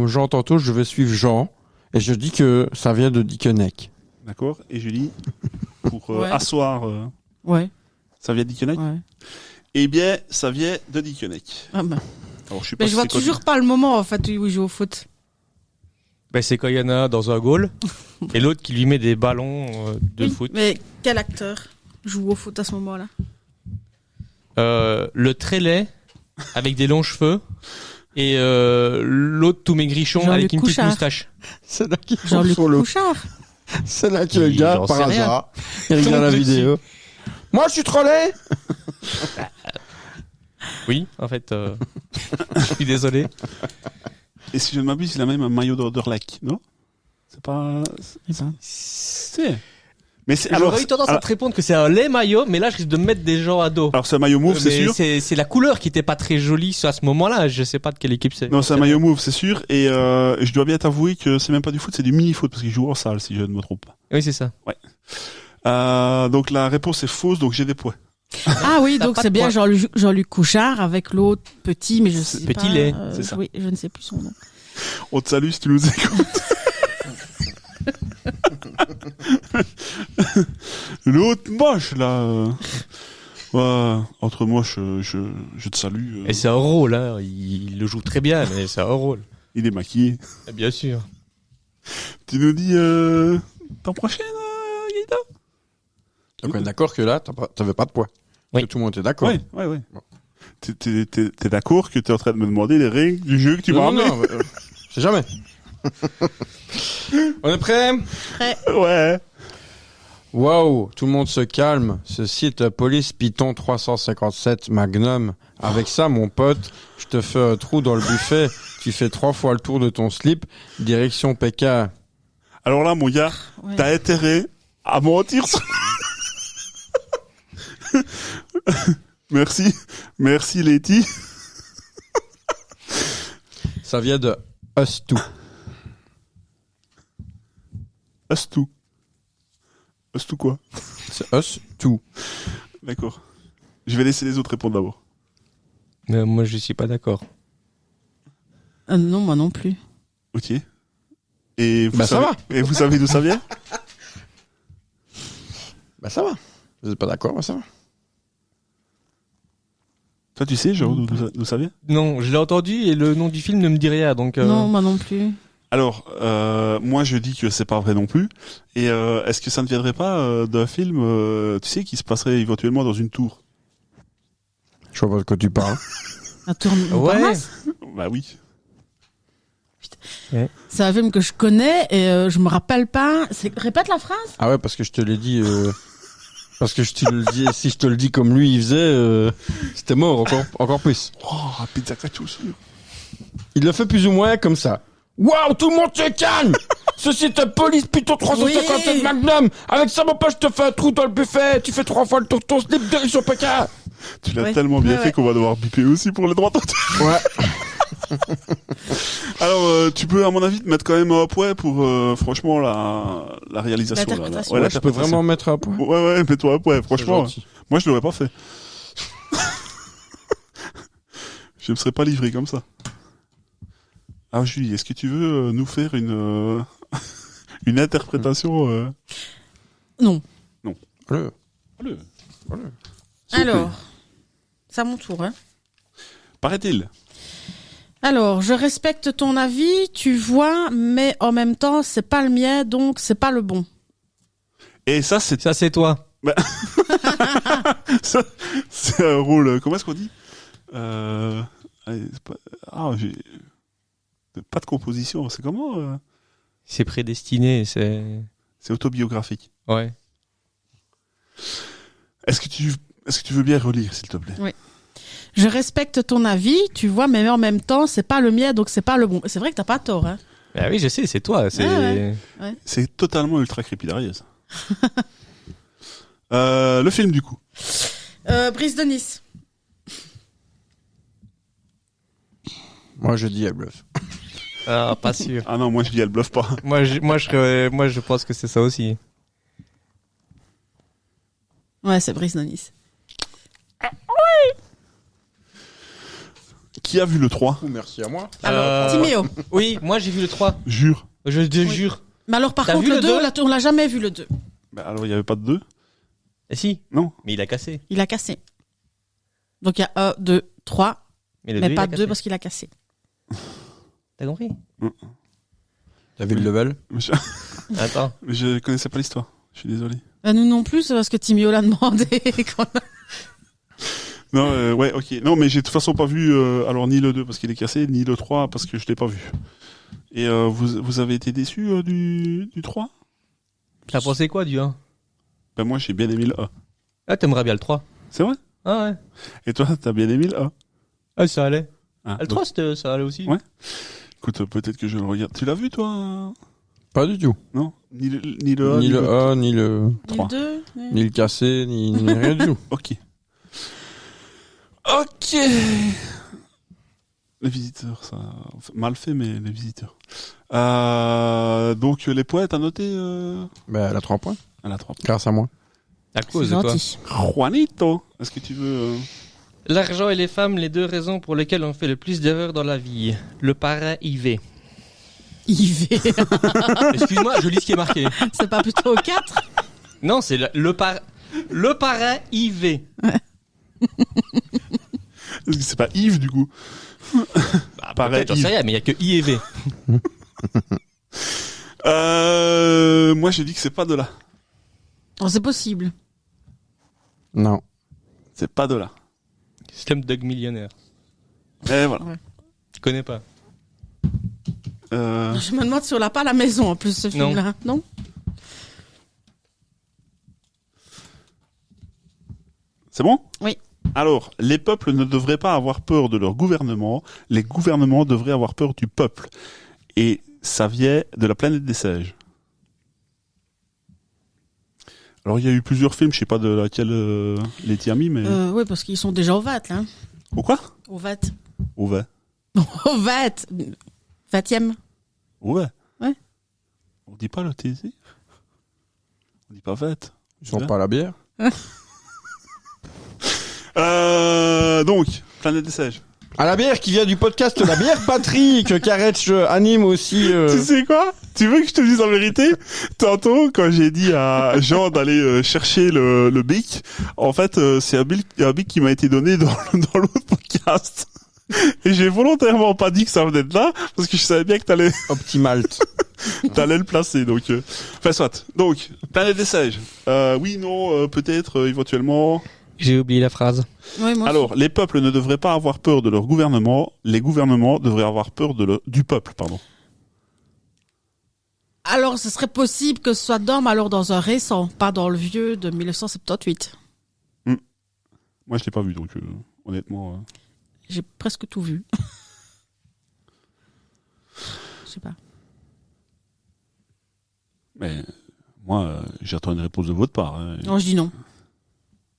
Jean tantôt, je vais suivre Jean et je dis que ça vient de Dickeneck. D'accord. Et Julie, pour Ouais. asseoir, Ouais. ça vient de Dickeneck? Ouais. Eh bien, ça vient de Dickeneck. Ah bah. Alors, je sais pas Mais si je vois c'est connu. toujours pas le moment, en fait, où il joue au foot. Ben, c'est quand il y en a un dans un goal et l'autre qui lui met des ballons de Oui, foot. Mais quel acteur joue au foot à ce moment-là? Le très laid avec des longs cheveux et l'autre tout maigrichon Jean-Luc avec une petite Couchard. moustache. C'est là qu'il Jean-Luc Couchard. C'est là qu'il J'en regarde sais par rien. hasard. Il regarde Tombe la dessus. vidéo. Moi, je suis trop laid. Oui, en fait, je suis désolé. Et si je ne m'abuse, il a même un maillot d'Orlac, non? C'est pas... Eh ben. C'est... Mais c'est... Alors, J'aurais eu tendance à te répondre que c'est un laid maillot, mais là, je risque de mettre des gens à dos. alors c'est un maillot mauve, c'est sûr. C'est la couleur qui était pas très jolie à ce moment-là. Je sais pas de quelle équipe c'est. Non, c'est un maillot mauve, c'est sûr. Et je dois bien t'avouer que c'est même pas du foot, c'est du mini-foot, parce qu'il joue en salle, si je ne me trompe pas. Oui, c'est ça. Donc la réponse est fausse, donc j'ai des points. Ah oui, T'as donc pas c'est de bien points. Jean-Luc Couchard avec l'autre petit, mais je sais Petit pas. lait, c'est ça. Oui, je ne sais plus son nom. On te salue si tu nous écoutes. L'autre moche, là. Ouais, entre moches, je te salue. Et c'est un rôle, hein. Il le joue très bien, mais c'est un rôle. Il est maquillé. Bien sûr. Tu nous dis temps prochaine, Gaïda? Donc on est d'accord que là, t'avais pas de poids. Oui. Que tout le monde est d'accord. Ouais. T'es d'accord que t'es en train de me demander les règles du jeu que tu m'as Non, ramené? non, c'est jamais. On est prêt? Ouais. Waouh, tout le monde se calme. Ceci est un Police Python 357 Magnum. Avec ça, mon pote, je te fais un trou dans le buffet. Tu fais 3 fois le tour de ton slip. Direction PK. Alors là, mon gars, Ouais. t'as intérêt à mentir. Merci Letty. Ça vient de Us Two. Us tout. Us tout quoi? C'est Us Two. D'accord. Je vais laisser les autres répondre d'abord. Moi, je suis pas d'accord. Non, moi non plus. Ok. Et vous Bah, ça savez, va. Et vous savez d'où ça vient? Bah ça va. Vous êtes pas d'accord, bah ça va. Toi, tu sais, genre, d'où ça vient? Non, je l'ai entendu et le nom du film ne me dit rien, donc. Non, moi non plus. Alors, moi, je dis que c'est pas vrai non plus. Et est-ce que ça ne viendrait pas d'un film, tu sais, qui se passerait éventuellement dans une tour? Je vois pas de quoi tu parles. Un tour Ouais. Montparnasse. Bah oui. C'est un film que je connais et je me rappelle pas. Répète la phrase. Ah ouais, parce que je te l'ai dit. Parce que je te le dis, si je te le dis comme lui, il faisait, c'était mort encore plus. Oh, pizza cacio sûr. Il le fait plus ou moins comme ça. Waouh, tout le monde se calme. Ceci est un Police Python 357 Oui. Magnum. Avec ça, mon pote, je te fais un trou dans le buffet. Tu fais 3 fois le tour de ton slip direction PK. Tu l'as Ouais. tellement bien Ouais, fait qu'on va devoir biper aussi pour les droits d'auteur. Ouais. Alors, tu peux, à mon avis, te mettre quand même un point pour, franchement, la réalisation. là. L'interprétation. Ouais, Ouais, je peux l'interprétation. vraiment mettre un point. Ouais, mets-toi un point, franchement. C'est gentil. Moi, je l'aurais pas fait. Je me serais pas livré comme ça. Ah, Julie, est-ce que tu veux nous faire une interprétation Non. Le- Alors, c'est à mon tour. Hein. Paraît-il. Alors, je respecte ton avis, tu vois, mais en même temps, c'est pas le mien, donc c'est pas le bon. Et ça, c'est Ça, c'est toi. ça, c'est un rôle. Comment est-ce qu'on dit allez, c'est pas, j'ai pas de composition. C'est comment C'est prédestiné, c'est. C'est autobiographique. Ouais. Est-ce que tu veux bien relire, s'il te plaît? Je respecte ton avis, tu vois, mais en même temps, c'est pas le mien, donc c'est pas le bon. C'est vrai que t'as pas tort, hein. Ah oui, je sais, c'est toi. C'est. Ouais. C'est totalement ultra crépidarieux, ça. Le film, du coup. Brise de Nice. Moi, je dis elle bluffe. Ah, pas sûr. Ah non, moi je dis elle bluffe pas. moi, je pense que c'est ça aussi. Ouais, c'est Brise de Nice. Qui a vu le 3? Merci à moi. Alors, Timéo. Oui, moi j'ai vu le 3. Jure. Je te jure. Mais alors, par T'as contre, vu le le 2, deux on l'a jamais vu, le 2. Bah, alors, il n'y avait pas de 2? Eh si, Non. mais il a cassé. Il a cassé. Donc, il y a 1, 2, 3, Mais le mais deux, pas il a 2 cassé. parce qu'il a cassé. T'as compris? T'as vu le level? Attends. Mais je connaissais pas l'histoire. Je suis désolé. Nous non plus, c'est parce que Timéo l'a demandé. Non, ouais, ok. Non, mais j'ai de toute façon pas vu, alors ni le 2 parce qu'il est cassé, ni le 3 parce que je l'ai pas vu. Et vous avez été déçus du 3? T'as pensé quoi du 1? Ben moi j'ai bien aimé le 1. Ah, t'aimerais bien le 3. C'est vrai? Ah ouais. Et toi, t'as bien aimé le 1? Ah, ça allait. Ah, Le 3, ça allait aussi. Ouais. Écoute, peut-être que je le regarde. Tu l'as vu toi? Pas du tout. Non? Ni le 1, Ni le A, ni le, Trois. Le 2. ni le cassé, ni rien du tout. Ok. Ok. Les visiteurs, ça mal fait, mais les visiteurs. Donc les poètes à noter. Bah, elle a 3 points. Elle a 3 points. Grâce à moi. À C'est cause de toi. gentil. Juanito, est-ce que tu veux... L'argent et les femmes, les deux raisons pour lesquelles on fait le plus d'erreurs dans la vie. Le parrain IV. IV. Excuse-moi, je lis ce qui est marqué. C'est pas plutôt 4? Non, c'est le parrain IV. Est-ce que c'est pas Yves, du coup? Bah, Pareil, peut-être, j'en sais rien, mais il n'y a que I et V. Moi, j'ai dit que c'est pas de là. Oh, c'est possible. Non. C'est pas de là. Slumdog Millionnaire. Et voilà. Tu connais pas? Je me demande si on l'a pas à la maison en plus ce Non. film-là. Non. C'est bon? Oui. Alors, les peuples ne devraient pas avoir peur de leur gouvernement, les gouvernements devraient avoir peur du peuple. Et ça vient de la planète des singes. Alors, il y a eu plusieurs films, je sais pas de laquelle Letty a mis, mais... Oui, parce qu'ils sont déjà au VAT, là. Au quoi? Au VAT. Au vin. Au VAT. 20e. Au vin. Ouais. On dit pas le TZ? On dit pas vête. Ils sont pas à la bière. Donc, planète des singes. À la bière qui vient du podcast La Bière Patrie, que Karetch anime aussi. Tu sais quoi? Tu veux que je te dise la vérité? Tantôt, quand j'ai dit à Jean d'aller chercher le bic, en fait, c'est un bic qui m'a été donné dans l'autre podcast. Et j'ai volontairement pas dit que ça venait de là, parce que je savais bien que t'allais Optimalt. le placer, donc... Enfin, soit. Donc, planète des singes. Oui, non, peut-être, éventuellement... J'ai oublié la phrase. Oui, moi Alors, les peuples ne devraient pas avoir peur de leur gouvernement, les gouvernements devraient avoir peur du peuple, pardon. Alors, ce serait possible que ce soit Dom alors dans un récent, pas dans le vieux de 1978. Moi, je l'ai pas vu, donc honnêtement... J'ai presque tout vu. Je sais pas. Mais moi, j'attends une réponse de votre part. Hein. Non, je dis non.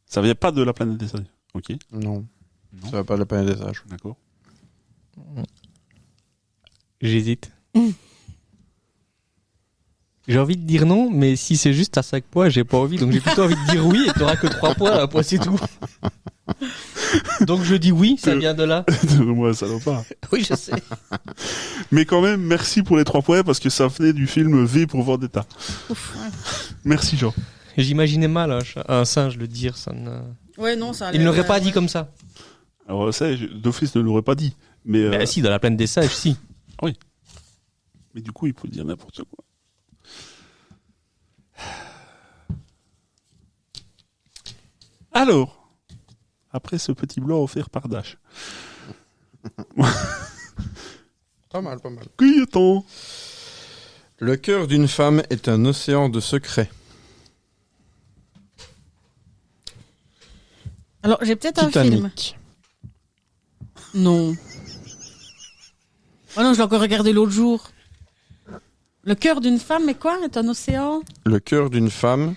Ça vient pas de la planète des singes. Ok, Non. Non. Ça va pas de la planète des sages. d'accord. J'hésite. J'ai envie de dire non, mais si c'est juste à 5 points, j'ai pas envie. Donc j'ai plutôt envie de dire oui et t'auras que 3 points, un point c'est tout. Donc je dis oui, ça vient de là. Moi, ça va pas. Oui, je sais. Mais quand même, merci pour les 3 points parce que ça venait du film V pour Vendetta. Ouf, ouais. Merci, Jean. J'imaginais mal un singe le dire. Ça ne... Ouais, non, ça Il ne l'aurait pas dit comme ça. Alors, ça, d'office ne l'aurait pas dit. Mais, Bah si, dans la plaine des sages, si. mais du coup, il peut dire n'importe quoi. Alors, après ce petit blanc offert par Dash, Pas mal, pas mal. qui est-on? Le cœur d'une femme est un océan de secrets. Alors, j'ai peut-être un film. Titanic. Non. Oh non, je l'ai encore regardé l'autre jour. Le cœur d'une femme, mais quoi? Est un océan? Le cœur d'une femme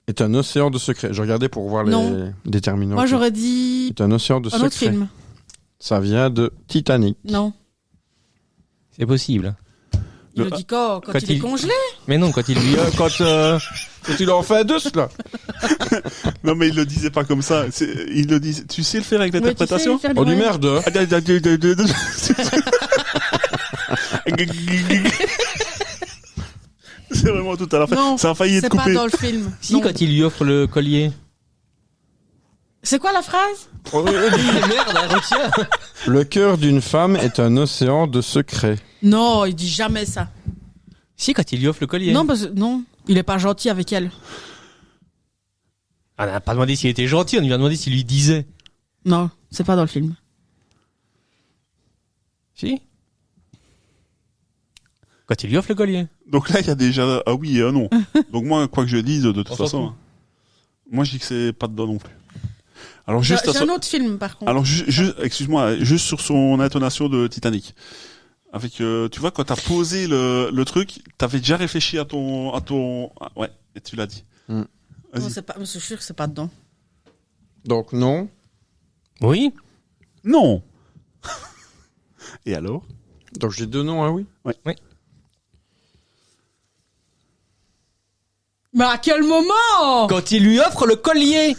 est un océan de secrets. Je regardais pour voir Non. les déterminants. Moi, j'aurais dit C'est un océan de un autre secrets. film. Ça vient de Titanic. Non. C'est possible. Il le dit quand quand il est congelé? Mais non, quand il lui... Quand il en fait deux, là. Non, mais il le disait pas comme ça. Il le disait. Tu sais le faire avec l'interprétation? Ouais, tu sais faire Oh, du ouais. merde. C'est vraiment tout à la fin. Non, Ça a failli être c'est pas coupé. dans le film. Si, Non. quand il lui offre le collier. C'est quoi la phrase? Merde, retiens. Le cœur d'une femme est un océan de secrets. Non, il dit jamais ça. Si, quand il lui offre le collier. Non, parce que non, il est pas gentil avec elle. On n'a pas demandé s'il était gentil, on lui a demandé s'il lui disait. Non, c'est pas dans le film. Si. Quand il lui offre le collier. Donc là, il y a déjà un oui et un non. Donc moi, quoi que je dise, de toute On s'en façon, fout. moi je dis que c'est pas dedans non plus. Alors juste, J'ai un autre film par contre. alors excuse-moi, juste sur son intonation de Titanic. Avec, tu vois, quand t'as posé le truc, t'avais déjà réfléchi à ton, ouais, et tu l'as dit. Mm. Vas-y. Non, c'est pas, je suis sûr que c'est pas dedans. Donc non. Oui. Non. Et alors? Donc j'ai deux noms, hein, oui. Ouais. Oui. Mais à quel moment? Quand il lui offre le collier.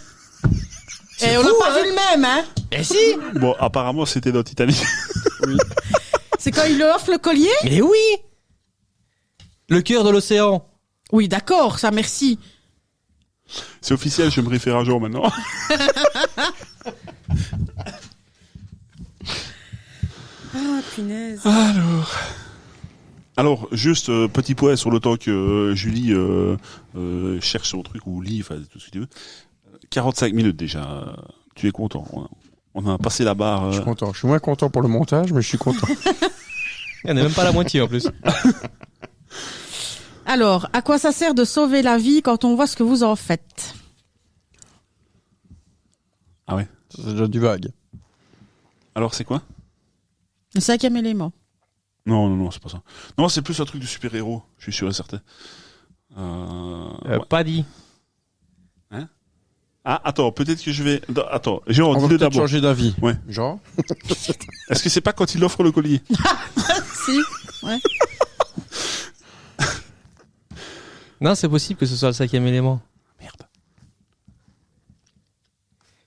Et on n'a pas vu le même, hein? Eh si. Bon, apparemment, c'était dans Titanic. C'est quand il lui offre le collier? Mais oui. Le cœur de l'océan. Oui, d'accord, ça, merci. C'est officiel, je me réfère à Jean maintenant. Ah, punaise. Alors, juste petit point sur le temps que Julie cherche son truc ou lit, enfin tout ce que tu veux. 45 minutes déjà. Tu es content. On a passé la barre. Je suis content. Je suis moins content pour le montage, mais je suis content. Il n'y en a même pas la moitié en plus. Alors, à quoi ça sert de sauver la vie quand on voit ce que vous en faites? Ah ouais. C'est déjà du vague. Alors c'est quoi? Le 5e élément. Non, c'est pas ça. Non, c'est plus un truc de super-héros, je suis sûr et certain. Ouais. Pas dit. Ah, attends, peut-être que je vais... Attends, Jean, On va dis-le peut-être d'abord. changer d'avis. Ouais. Genre Est-ce que c'est pas quand il offre le collier? Si, ouais. Non, c'est possible que ce soit le 5e élément. Merde.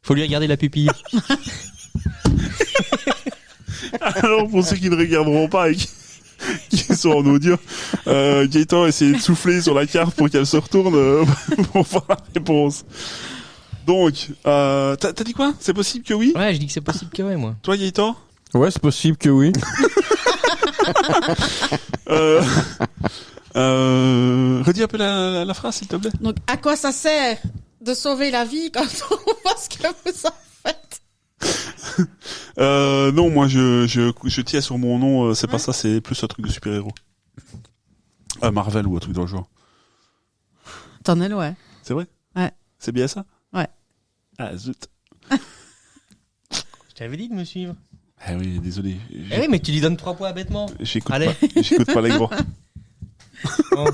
Faut lui regarder la pupille. Alors, pour ceux qui ne regarderont pas et qui sont en audio, Gaëtan a essayé de souffler sur la carte pour qu'elle se retourne pour voir la réponse. Donc, t'as dit quoi? C'est possible que oui? Ouais, je dis que c'est possible que ouais, moi. Toi, Gaëtan? Ouais, c'est possible que oui. Redis un peu la phrase, s'il te plaît. Donc, à quoi ça sert de sauver la vie quand on voit ce que vous en faites? Non, moi, je tiens sur mon nom, c'est pas ça, c'est plus un truc de super-héros. Marvel ou un truc dans le genre. T'en es loin. C'est vrai? Ouais. C'est bien ça? Ouais. Ah, zut. Je t'avais dit de me suivre. Ah oui, désolé. Eh oui, mais tu lui donnes 3 points bêtement. J'écoute Allez. pas les gros. Bon.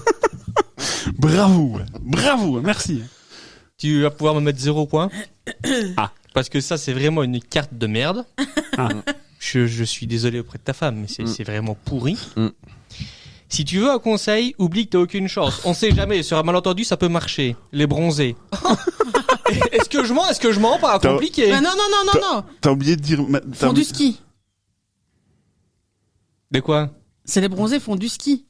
Bravo, merci. Tu vas pouvoir me mettre 0 points. Ah. Parce que ça, c'est vraiment une carte de merde. Ah. Je suis désolé auprès de ta femme, mais c'est vraiment pourri. Mm. Si tu veux un conseil, oublie que t'as aucune chance. On sait jamais, sur un malentendu, ça peut marcher. Les bronzés. Est-ce que je mens? Pas compliqué. Ah, non. T'as oublié de dire... Font du ski. De quoi? C'est les bronzés font du ski.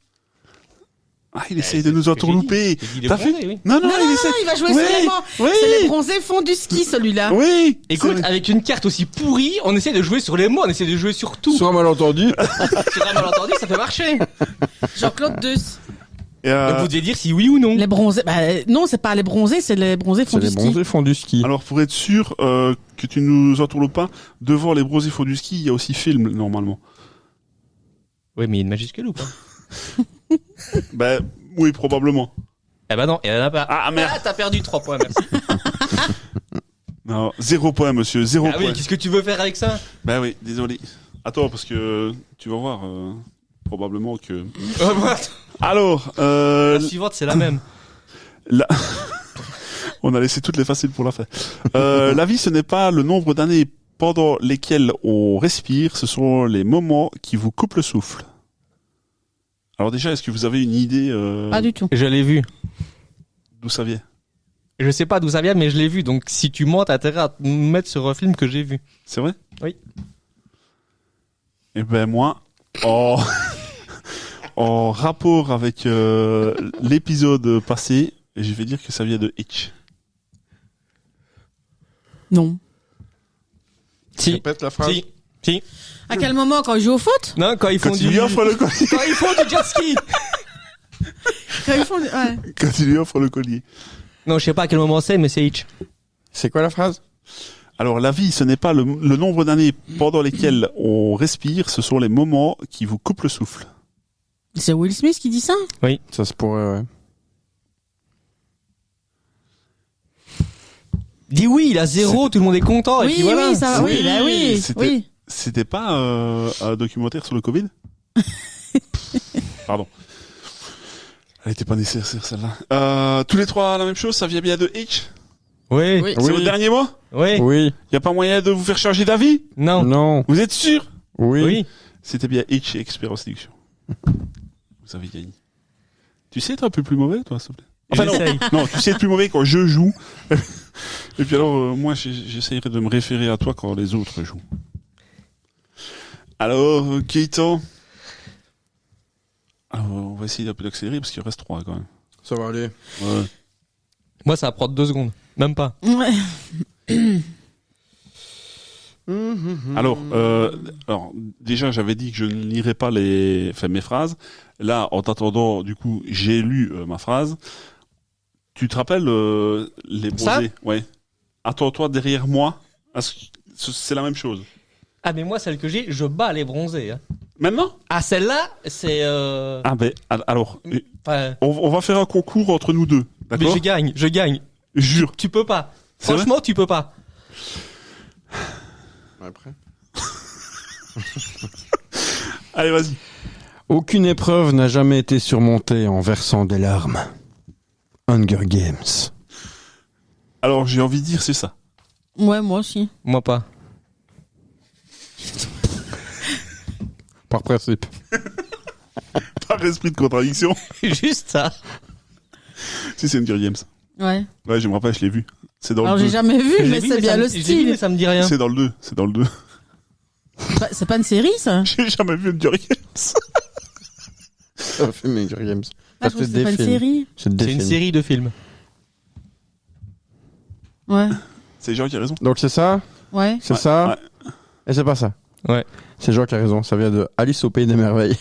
Ah, il essaye de nous entourlouper. J'ai dit les T'as bronzés, vu? oui. Non, Non, il essaie. il va jouer Oui, sur les mots. oui. C'est les bronzés font du ski, celui-là. Oui. Écoute, C'est- avec une carte aussi pourrie, on essaie de jouer sur les mots, on essaie de jouer sur tout. Sur un malentendu. Sur un malentendu, ça peut marcher. Jean-Claude Deuce. Et, Donc vous devez dire si oui ou non. Les bronzés, non, c'est pas les bronzés, c'est les bronzés font C'est du les ski. bronzés font du ski. alors, pour être sûr que tu nous entourloupes pas, devant les bronzés font du ski, il y a aussi film, normalement. Oui, mais il y a une majuscule ou pas? Ben, oui, probablement. Eh ben non, il y en a pas. Ah, merde. Ah, t'as perdu 3 points, merci. Non, 0 point, monsieur, 0 Ah point. oui, qu'est-ce que tu veux faire avec ça? Ben oui, désolé. Attends, parce que tu vas voir, probablement que... Alors, La suivante, c'est la même. on a laissé toutes les faciles pour la fin. La vie, ce n'est pas le nombre d'années pendant lesquelles on respire, ce sont les moments qui vous coupent le souffle. Alors déjà, est-ce que vous avez une idée Pas du tout. Je l'ai vu. d'où ça vient? Je sais pas d'où ça vient, mais je l'ai vu. Donc si tu mens, t'as intérêt à te mettre sur un film que j'ai vu. C'est vrai? Oui. Eh ben moi, en rapport avec l'épisode passé, je vais dire que ça vient de Hitch. Non. Si. Répète la phrase. Si. À quel moment, quand ils jouent au foot? Non, quand ils font Quand il lui offre le collier. Quand ils font du jet ski. Quand ils font, ouais. Quand il lui offre le collier. Non, je sais pas à quel moment c'est, mais c'est Hitch. C'est quoi la phrase? Alors la vie, ce n'est pas le nombre d'années pendant lesquelles on respire, ce sont les moments qui vous coupent le souffle. C'est Will Smith qui dit ça? Ça se pourrait, ouais. Dis oui, il a 0, tout le monde est content. et Oui, puis voilà. oui, ça va, oui, Oui, bah oui, c'était- oui. C'était pas un documentaire sur le Covid? Pardon. Elle était pas nécessaire celle-là. Tous les trois la même chose, ça vient bien de Hitch? Oui. Oui. C'est votre dernier mot? Oui. Oui. Y a pas moyen de vous faire changer d'avis? Non. Non. Vous êtes sûr? Oui. Oui. C'était bien Hitch, expert en séduction. Vous avez gagné. Tu sais, t'es un peu plus mauvais, toi, s'il te plaît. Enfin non, J'essaye. non, tu sais être plus mauvais quand je joue. Et puis alors, moi, j'essayerai de me référer à toi quand les autres jouent. Alors, Gaëtan. Alors, on va essayer d'un peu d'accélérer parce qu'il reste 3 quand même. Ça va aller. Ouais. Moi, ça va prendre 2 secondes. Même pas. Ouais. Alors, déjà, j'avais dit que je ne lirais pas mes phrases. Là, en t'attendant, du coup, j'ai lu ma phrase. Tu te rappelles les Ça bronzés? Ouais. Attends-toi derrière moi. C'est la même chose. Ah, mais moi, celle que j'ai, je bats les bronzés. Hein. Maintenant? Ah, celle-là, c'est... Ah ben, alors, Enfin, on va faire un concours entre nous deux. mais D'accord? je gagne. Jure. Tu peux pas. C'est Franchement, tu peux pas. Après. Allez, vas-y. Aucune épreuve n'a jamais été surmontée en versant des larmes. Hunger Games. Alors, j'ai envie de dire, c'est ça. Ouais, moi aussi. Moi pas. Par principe. Par esprit de contradiction. Juste ça. Si, c'est Hunger Games. Ouais. Ouais, je me rappelle, je l'ai vu. C'est dans Alors, le j'ai 2. jamais vu, Je l'ai mais vu, c'est bien ça le me- je l'ai vu, style. mais ça me dit rien. C'est dans le 2. C'est dans le 2. C'est pas une série, ça? J'ai jamais vu Hunger Games. C'est un film Hunger Games. Ah, je crois que c'est pas une série. C'est des C'est une films. série de films. Ouais. C'est Jean qui a raison. Donc c'est ça? Ouais. C'est Ouais, ça? ouais. Et c'est pas ça? Ouais. C'est Jean qui a raison. Ça vient de Alice au Pays des Merveilles.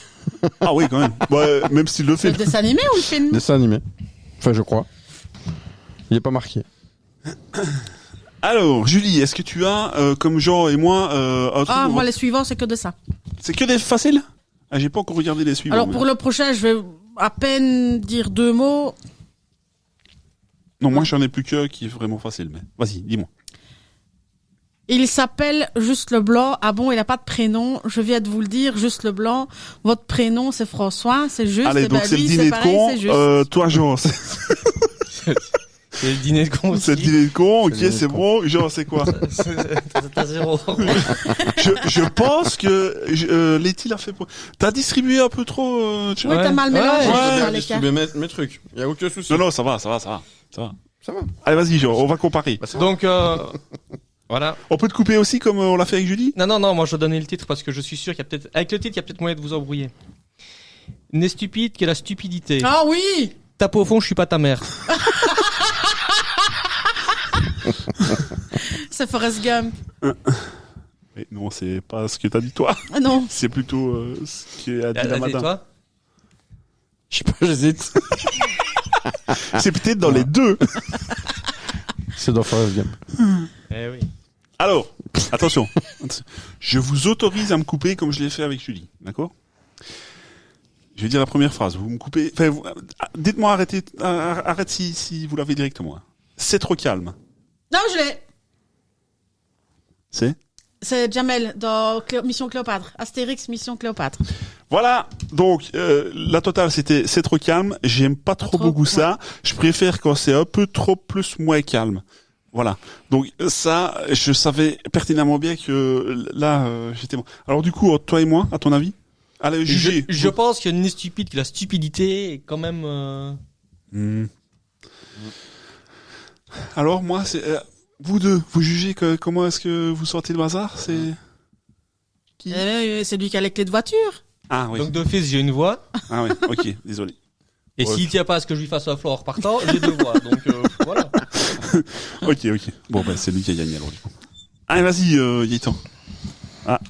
Ah oui, quand même. Ouais, même s'il le C'est fait. le dessin animé ou le film? Dessin animé. Enfin, je crois. Il est pas marqué. Alors, Julie, est-ce que tu as, comme Jean et moi, un truc Ah, où- moi, les suivants, c'est que de ça. C'est que des faciles? Ah, j'ai pas encore regardé les suivants. Alors, mais- pour le prochain, je vais à peine dire 2 mots. Non, moi, j'en ai plus qu'un qui est vraiment facile, mais vas-y, dis-moi. Il s'appelle Juste Leblanc. Ah bon, il n'a pas de prénom. Je viens de vous le dire, Juste Leblanc. Votre prénom, c'est François. C'est juste. Allez, Eh donc ben, c'est lui, le dîner de pareil, con. c'est juste. Toi, Jean, c'est C'est le dîner de con c'est le aussi. dîner de con. Ok, le dîner de c'est con. bon. Jean, c'est quoi? T'as 0. je pense que Letty l'a fait pour... T'as distribué un peu trop... tu Oui, vois. t'as mal Ouais, mélangé. ouais, je vais ouais. faire les cas. mes trucs. Il y a aucun souci. Non, non, ça va. Ça va. Allez, vas-y, Jean, on va comparer. Donc, voilà. On peut te couper aussi comme on l'a fait avec Julie? Non, moi je vais donner le titre parce que je suis sûr qu'il y a peut-être, avec le titre, il y a peut-être moyen de vous embrouiller. N'est stupide que la stupidité. Ah oui! Tape au fond, je suis pas ta mère. C'est Forrest Gump. Mais non, c'est pas ce que t'as dit toi. Ah non. C'est plutôt ce qu'a dit la Allez, madame. toi. Je sais pas, j'hésite. C'est peut-être dans les deux. C'est dans Forrest Gump. Eh oui. Alors, attention. Je vous autorise à me couper comme je l'ai fait avec Julie. D'accord? Je vais dire la première phrase. Vous me coupez. Enfin, dites-moi arrête si vous l'avez directement. C'est trop calme. Non, je l'ai. C'est Jamel dans Mission Cléopâtre. Astérix, Mission Cléopâtre. Voilà. Donc, la totale, c'était c'est trop calme. J'aime pas trop beaucoup ça. Je préfère quand c'est un peu trop plus moins calme. Voilà. Donc ça, je savais pertinemment bien que là, j'étais bon. Alors du coup, toi et moi, à ton avis? Allez, jugez. Je pense qu'il n'est stupide que la stupidité est quand même. Alors moi, c'est vous deux. Vous jugez comment est-ce que vous sortez le bazar? C'est qui? C'est lui qui a les clés de voiture. Ah oui. Donc d'office, j'ai une voix. Ah oui. Ok. Désolé. Et Ouais. s'il tient pas à ce que je lui fasse un floor partant, j'ai 2 voix. Donc voilà. Ok. Bon, ben c'est lui qui a gagné alors du coup. Allez, vas-y, Gaëtan. Ah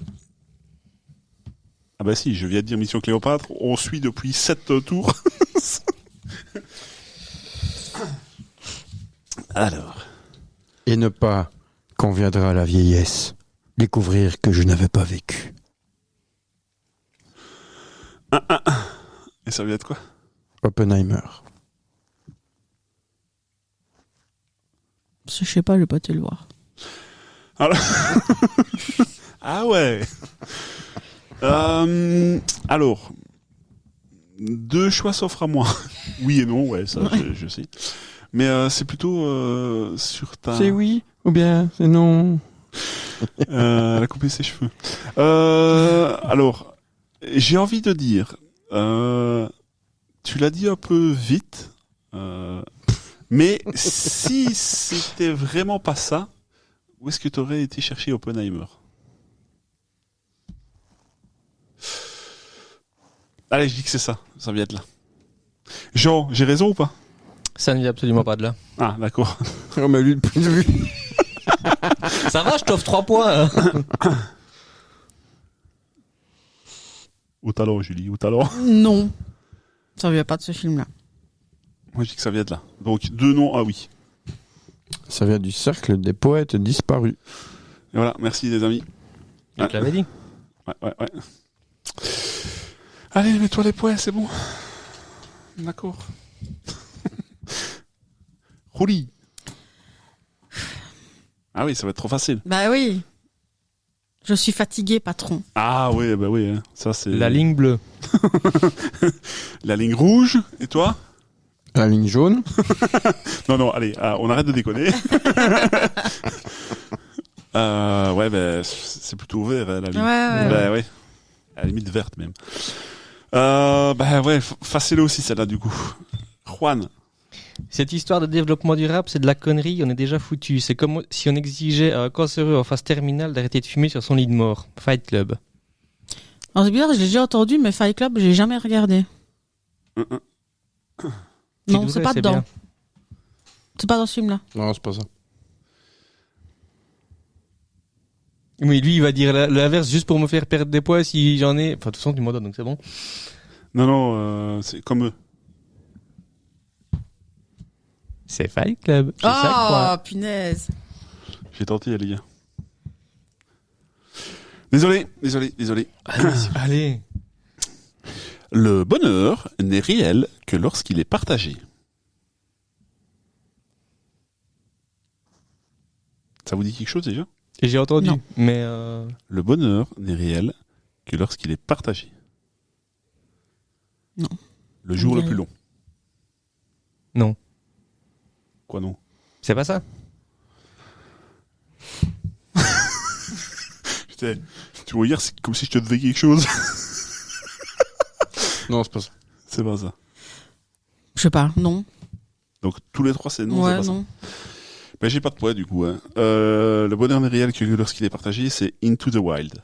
bah si, je viens de dire Mission Cléopâtre. On suit depuis 7 tours. Alors. Et ne pas, quand viendra la vieillesse, découvrir que je n'avais pas vécu. Et ça vient de quoi? Oppenheimer. Je sais pas, je vais pas te le voir. Alors... ah ouais. Alors, 2 choix s'offrent à moi. Oui et non, ouais, ça je sais. Mais c'est plutôt sur ta... C'est oui ou bien c'est non. Elle a coupé ses cheveux. Alors, j'ai envie de dire, tu l'as dit un peu vite, Mais si c'était vraiment pas ça, où est-ce que tu aurais été chercher Oppenheimer? Allez, je dis que c'est ça. Ça vient de là. Jean, j'ai raison ou pas? Ça ne vient absolument pas de là. Ah, d'accord. Oh, mais lui, le point de vue. Ça va, je t'offre 3 points. Hein. Au talent, Julie, au talent. Non. Ça vient pas de ce film-là. Moi, je dis que ça vient de là. Donc, 2 noms, ah oui. Ça vient du cercle des poètes disparus. Et voilà, merci les amis. Je te l'avais dit. Ouais. Allez, mets-toi les points, c'est bon. D'accord. Rouli. Ah oui, ça va être trop facile. Bah oui. Je suis fatigué, patron. Ah oui, bah oui. Hein. Ça, c'est... La ligne bleue. La ligne rouge. Et toi? La ligne jaune. Non, allez, on arrête de déconner. Ouais, ben, c'est plutôt vert, hein, la ligne. Ouais. Bah, ouais. À la limite verte, même. Bah ouais, facile aussi, celle-là, du coup. Juan. Cette histoire de développement durable, c'est de la connerie, on est déjà foutu. C'est comme si on exigeait à un cancéreux en phase terminale d'arrêter de fumer sur son lit de mort. Fight Club. Alors c'est bizarre, je l'ai déjà entendu, mais Fight Club, j'ai jamais regardé. Non, c'est pas dedans. bien. C'est pas dans ce film-là. Non, c'est pas ça. Oui, lui, il va dire l'inverse juste pour me faire perdre des poids si j'en ai. Enfin, de toute façon, tu m'en donnes, donc c'est bon. Non, c'est comme eux. C'est Fight Club. C'est ça, quoi. Oh, punaise. J'ai tenté, les gars. Désolé. Allez. Le bonheur n'est réel que lorsqu'il est partagé. Ça vous dit quelque chose déjà? Et j'ai entendu, Non. mais Le bonheur n'est réel que lorsqu'il est partagé. Non. Le jour le Oui. plus long. non. Quoi non? C'est pas ça. Putain, tu vois hier, c'est comme si je te devais quelque chose. Non, c'est pas ça. C'est pas ça. Je sais pas, non. Donc tous les trois, c'est non, c'est Ouais, pas ça. non. Ben, j'ai pas de poids du coup. Hein. Le bonheur n'est réel que lorsqu'il est partagé, c'est Into the Wild.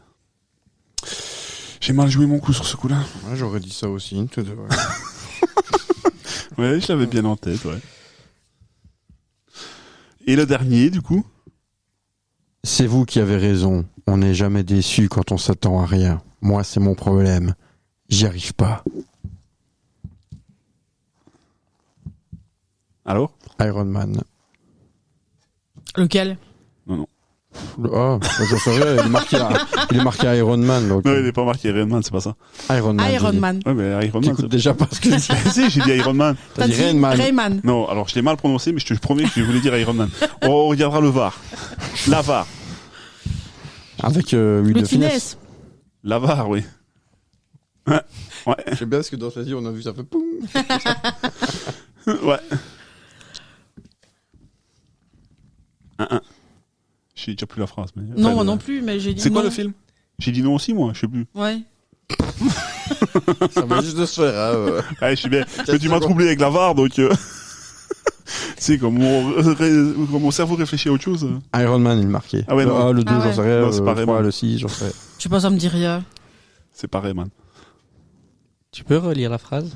J'ai mal joué mon coup sur ce coup-là. Ouais, j'aurais dit ça aussi. Tout de... Ouais, je l'avais bien en tête, ouais. Et le dernier, du coup? C'est vous qui avez raison. On n'est jamais déçu quand on s'attend à rien. Moi, c'est mon problème. J'y arrive pas. Alors? Iron Man. Lequel? Ah, j'en sais rien. Il est marqué Iron Man. Donc, Non, il n'est pas marqué Iron Man, c'est pas ça. Iron Man. Iron Man. Ouais, mais Iron Man. T'écoutes déjà pas ce que je dis. Si, j'ai dit Iron Man. T'as dit Rayman. Rayman. Non, alors je l'ai mal prononcé, mais je te promets que je voulais dire Iron Man. On regardera le VAR. La VAR. Avec huile Le de finesse. La VAR, oui. Ouais. J'aime bien ce que dans ta vie, on a vu ça fait poum. Ouais. 1-1. J'ai déjà plus la phrase. Mais... Non, enfin, moi non plus, mais j'ai dit C'est quoi non. le film? J'ai dit non aussi, moi, je sais plus. Ouais. Ça va juste de se faire. Hein, Ouais, je sais bien. Mais tu m'as troublé avec la VAR, donc... Tu sais, comme mon cerveau réfléchit à autre chose. Iron Man, il est marqué. Ah ouais, non. Le 2, Ah j'en ouais. sais rien. Non, c'est pas Le 3, Rayman. le 6, j'en sais rien. Je sais pas, ça me dit rien. C'est pareil, man. Tu peux relire la phrase?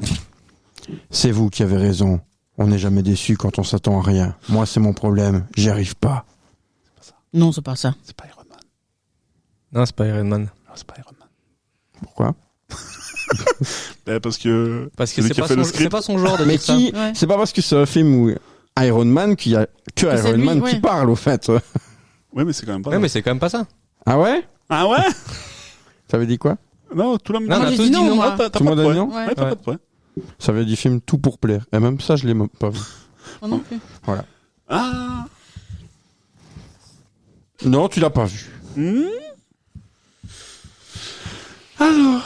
C'est vous qui avez raison. On n'est jamais déçu quand on s'attend à rien. Moi, c'est mon problème. J'y arrive pas. Non, c'est pas ça. C'est pas Iron Man. Non, c'est pas Iron Man. Non, c'est pas Iron Man. Pourquoi? Parce que... Parce que celui c'est qui a pas, fait le son, script. c'est pas son genre de Mais dire ça. qui? Ouais. C'est pas parce que c'est un film où Iron Man qu'il y a que c'est Iron lui, Man ouais. qui parle, au fait. Ouais, mais c'est quand même pas... Ouais, mais c'est quand même pas ça. Ah ouais? Ah ouais? Ça veut dire quoi? Non, tout le monde... Non, Moi, on a j'ai tous dit dit non, non. moi. T'as Tout le pas de monde a dit points. non? Ouais. Ouais, t'as Ouais. pas de points. Ça veut dire film tout pour plaire. Et même ça, je l'ai pas vu. Moi non plus. Ah. Non, tu l'as pas vu. Alors,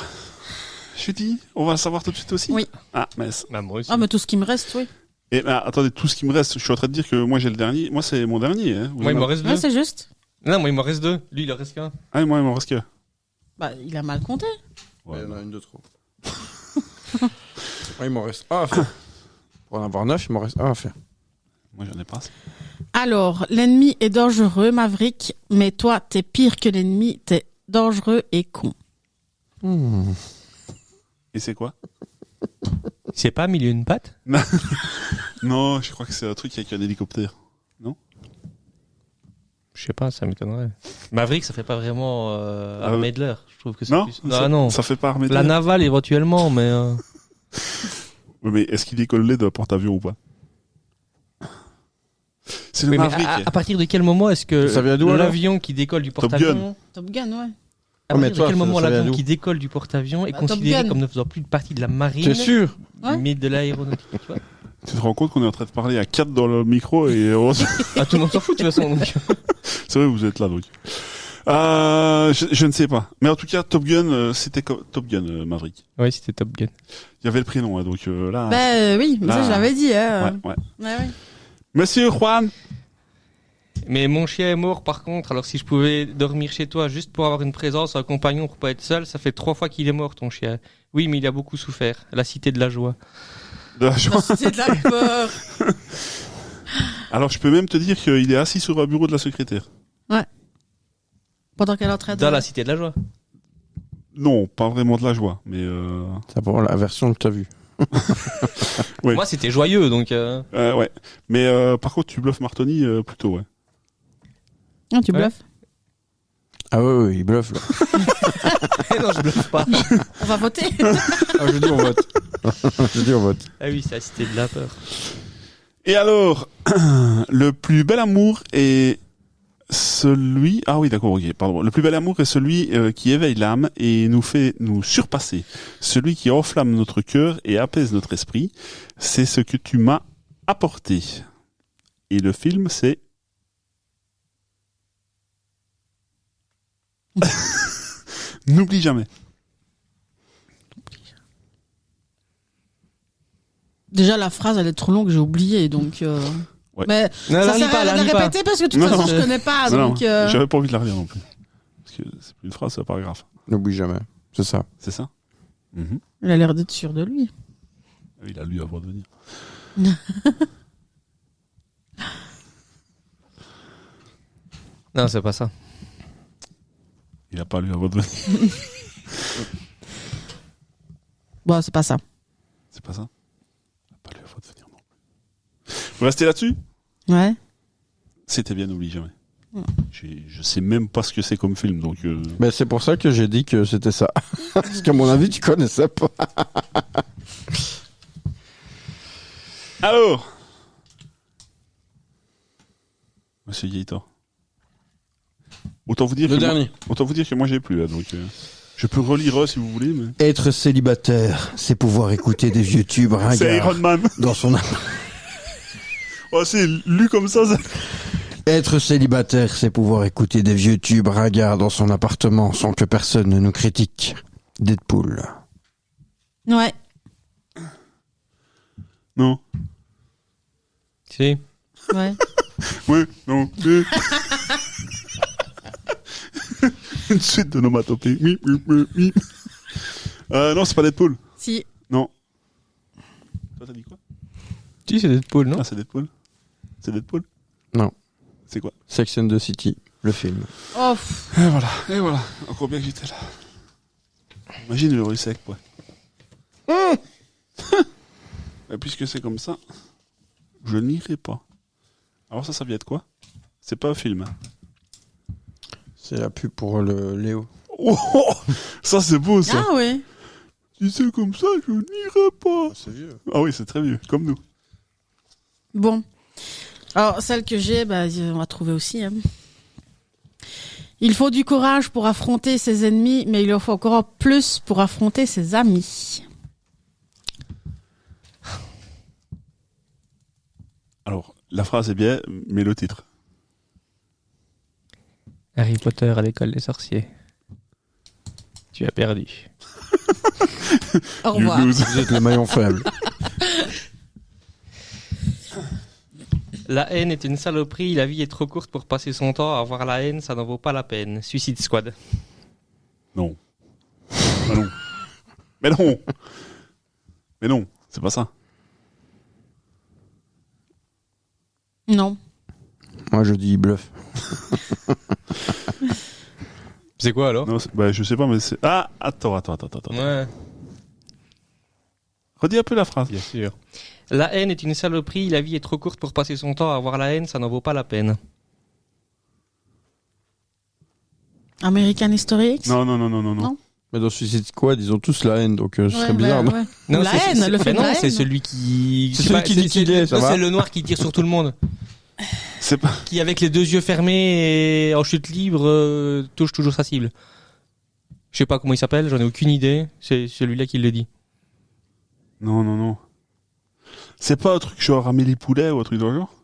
je dis, on va le savoir tout de suite aussi. Oui. Ah, mince. Bah, moi aussi. Ah, mais tout ce qui me reste, oui. Et attendez, tout ce qui me reste, je suis en train de dire que moi j'ai le dernier. Moi c'est mon dernier. Hein. Vous Moi, il en m'en avez- reste Ouais, deux. c'est juste. Non, moi, il m'en reste deux. Lui, il en reste qu'un. Ah, moi il m'en reste que. Bah, il a mal compté. Ouais, Il y en a une de trop. Il m'en reste un à faire. Pour en avoir 9, il m'en reste un à faire. Moi, j'en ai pas. Alors, l'ennemi est dangereux, Maverick, mais toi, t'es pire que l'ennemi, t'es dangereux et con. Et c'est quoi? C'est pas mille et une pattes? Non, je crois que c'est un truc avec un hélicoptère. Je sais pas, ça m'étonnerait. Maverick, ça fait pas vraiment armée de l'air. Je trouve que c'est Non, plus... ça, non. ça fait pas armée de La l'air. navale éventuellement, mais... Oui, mais est-ce qu'il décolle d'un porte-avions ou pas? C'est le Oui, mais Maverick. à partir de quel moment est-ce que Ça vient d'où, alors l'avion qui décolle du porte-avions... Top Gun, ouais. À mais partir toi, de quel moment ça vient l'avion d'où qui décolle du porte-avions est Bah, Top considéré Gun. comme ne faisant plus partie de la marine, T'es sûr? Ouais. mais de l'aéronautique, tu vois? Tu te rends compte qu'on est en train de parler à 4 dans le micro et Ah, tout le monde s'en fout de toute façon, donc. c'est vrai, vous êtes là, donc. Je ne sais pas. Mais en tout cas, Top Gun, c'était Top Gun, Maverick. Oui, c'était Top Gun. Il y avait le prénom, hein, donc là. Oui, mais ça, Là. je l'avais dit. Hein. Ouais. Ouais. Monsieur Juan. Mais mon chien est mort par contre, alors si je pouvais dormir chez toi juste pour avoir une présence, un compagnon pour pas être seul, ça fait 3 fois qu'il est mort ton chien. Oui, mais il a beaucoup souffert. La cité de la joie. De la joie. C'est d'accord. Alors, je peux même te dire qu'il est assis sur un bureau de la secrétaire. Pendant qu'elle est en train de... Dans la cité de la joie. Non, pas vraiment de la joie, mais C'est pour la version que t'as vue. Oui. Moi, c'était joyeux, donc... ouais. Mais par contre, tu bluffes Martoni plutôt, ouais. Non, tu Ouais. bluffes. Ah ouais, il bluffe là. non, je bluffe pas. On va voter. Ah, je dis on vote. Je dis on vote. Ah oui, c'est la cité de la peur. Et alors, le plus bel amour est celui... Ah oui, d'accord, ok, pardon. Le plus bel amour est celui qui éveille l'âme et nous fait nous surpasser. Celui qui enflamme notre cœur et apaise notre esprit. C'est ce que tu m'as apporté. Et le film, c'est... N'oublie jamais. Déjà, la phrase, elle est trop longue, j'ai oublié, donc... Ouais. Mais Non, ça la relis sert à pas, rien la de relis la pas. répéter parce que de toute Non, façon, non. je connais pas, Non, donc... j'avais pas envie de la relire non plus. Parce que c'est plus une phrase, c'est un paragraphe. N'oublie jamais. C'est ça. C'est ça? Mhm. Il a l'air d'être sûr de lui. Il a lu avant de venir. Non, c'est pas ça. Il a pas lu avant de venir. Bon, c'est pas ça. C'est pas ça? Il a pas lu avant de venir non plus. Vous restez là-dessus? Ouais. C'était bien, n'oublie jamais. Je sais même pas ce que c'est comme film, donc... Ben, c'est pour ça que j'ai dit que c'était ça. Parce qu'à mon avis, tu connaissais pas. Alors, Monsieur Gaëtan. Autant vous dire Le que moi- dernier. autant vous dire que moi j'ai plus là, donc je peux relire si vous voulez, mais Être célibataire, c'est pouvoir écouter des vieux tubes c'est Iron ringards Man. dans son Oh, c'est lu comme ça. Être célibataire, c'est pouvoir écouter des vieux tubes ringards dans son appartement sans que personne ne nous critique. Deadpool. Ouais. Non. Si. Ouais. Ouais, non. Une suite de nomatopées. Non, c'est pas Deadpool. Si. Non. Toi, t'as dit quoi? Si, c'est Deadpool, non? Ah, c'est Deadpool. C'est Deadpool? Non. C'est quoi? Sex and the City, le film. Oh, Et voilà. Encore bien que j'étais là. Imagine le rue sec, quoi. Et puisque c'est comme ça, je n'irai pas. Alors ça vient de quoi? C'est pas un film. Hein. C'est la pub pour le Léo. Oh, ça c'est beau ça. ah ouais. Si c'est comme ça, je n'irai pas. C'est vieux. Ah oui, c'est très vieux, comme nous. Bon. Alors, celle que j'ai, on va trouver aussi. Hein. Il faut du courage pour affronter ses ennemis, mais il en faut encore plus pour affronter ses amis. Alors, la phrase est bien, mais le titre. Harry Potter à l'école des sorciers. Tu as perdu. Au revoir. You lose. Vous êtes le maillon faible. La haine est une saloperie, la vie est trop courte pour passer son temps à avoir la haine, ça n'en vaut pas la peine. Suicide Squad. Non. Bah non. Mais non. Mais non, c'est pas ça. Non. Moi, je dis bluff. C'est quoi alors? Non, bah, je sais pas, mais c'est... Ah, attends. Ouais, Redis un peu la phrase. bien sûr. La haine est une saloperie, la vie est trop courte pour passer son temps à avoir la haine, ça n'en vaut pas la peine. American History X. Non. Non. Mais dans Suicide Squad, ils ont tous la haine, donc ce serait bizarre. non Ouais. Non, La c'est- haine, c'est- le fait mais de non, la c'est haine. celui qui... C'est celui qui dit qu'il est, ça non, va. c'est le noir qui tire sur tout le monde. C'est pas... Qui, avec les deux yeux fermés et en chute libre, touche toujours sa cible. Je sais pas comment il s'appelle, j'en ai aucune idée. C'est celui-là qui le dit. Non. C'est pas un truc genre Amélie Poulet ou un truc dans le genre?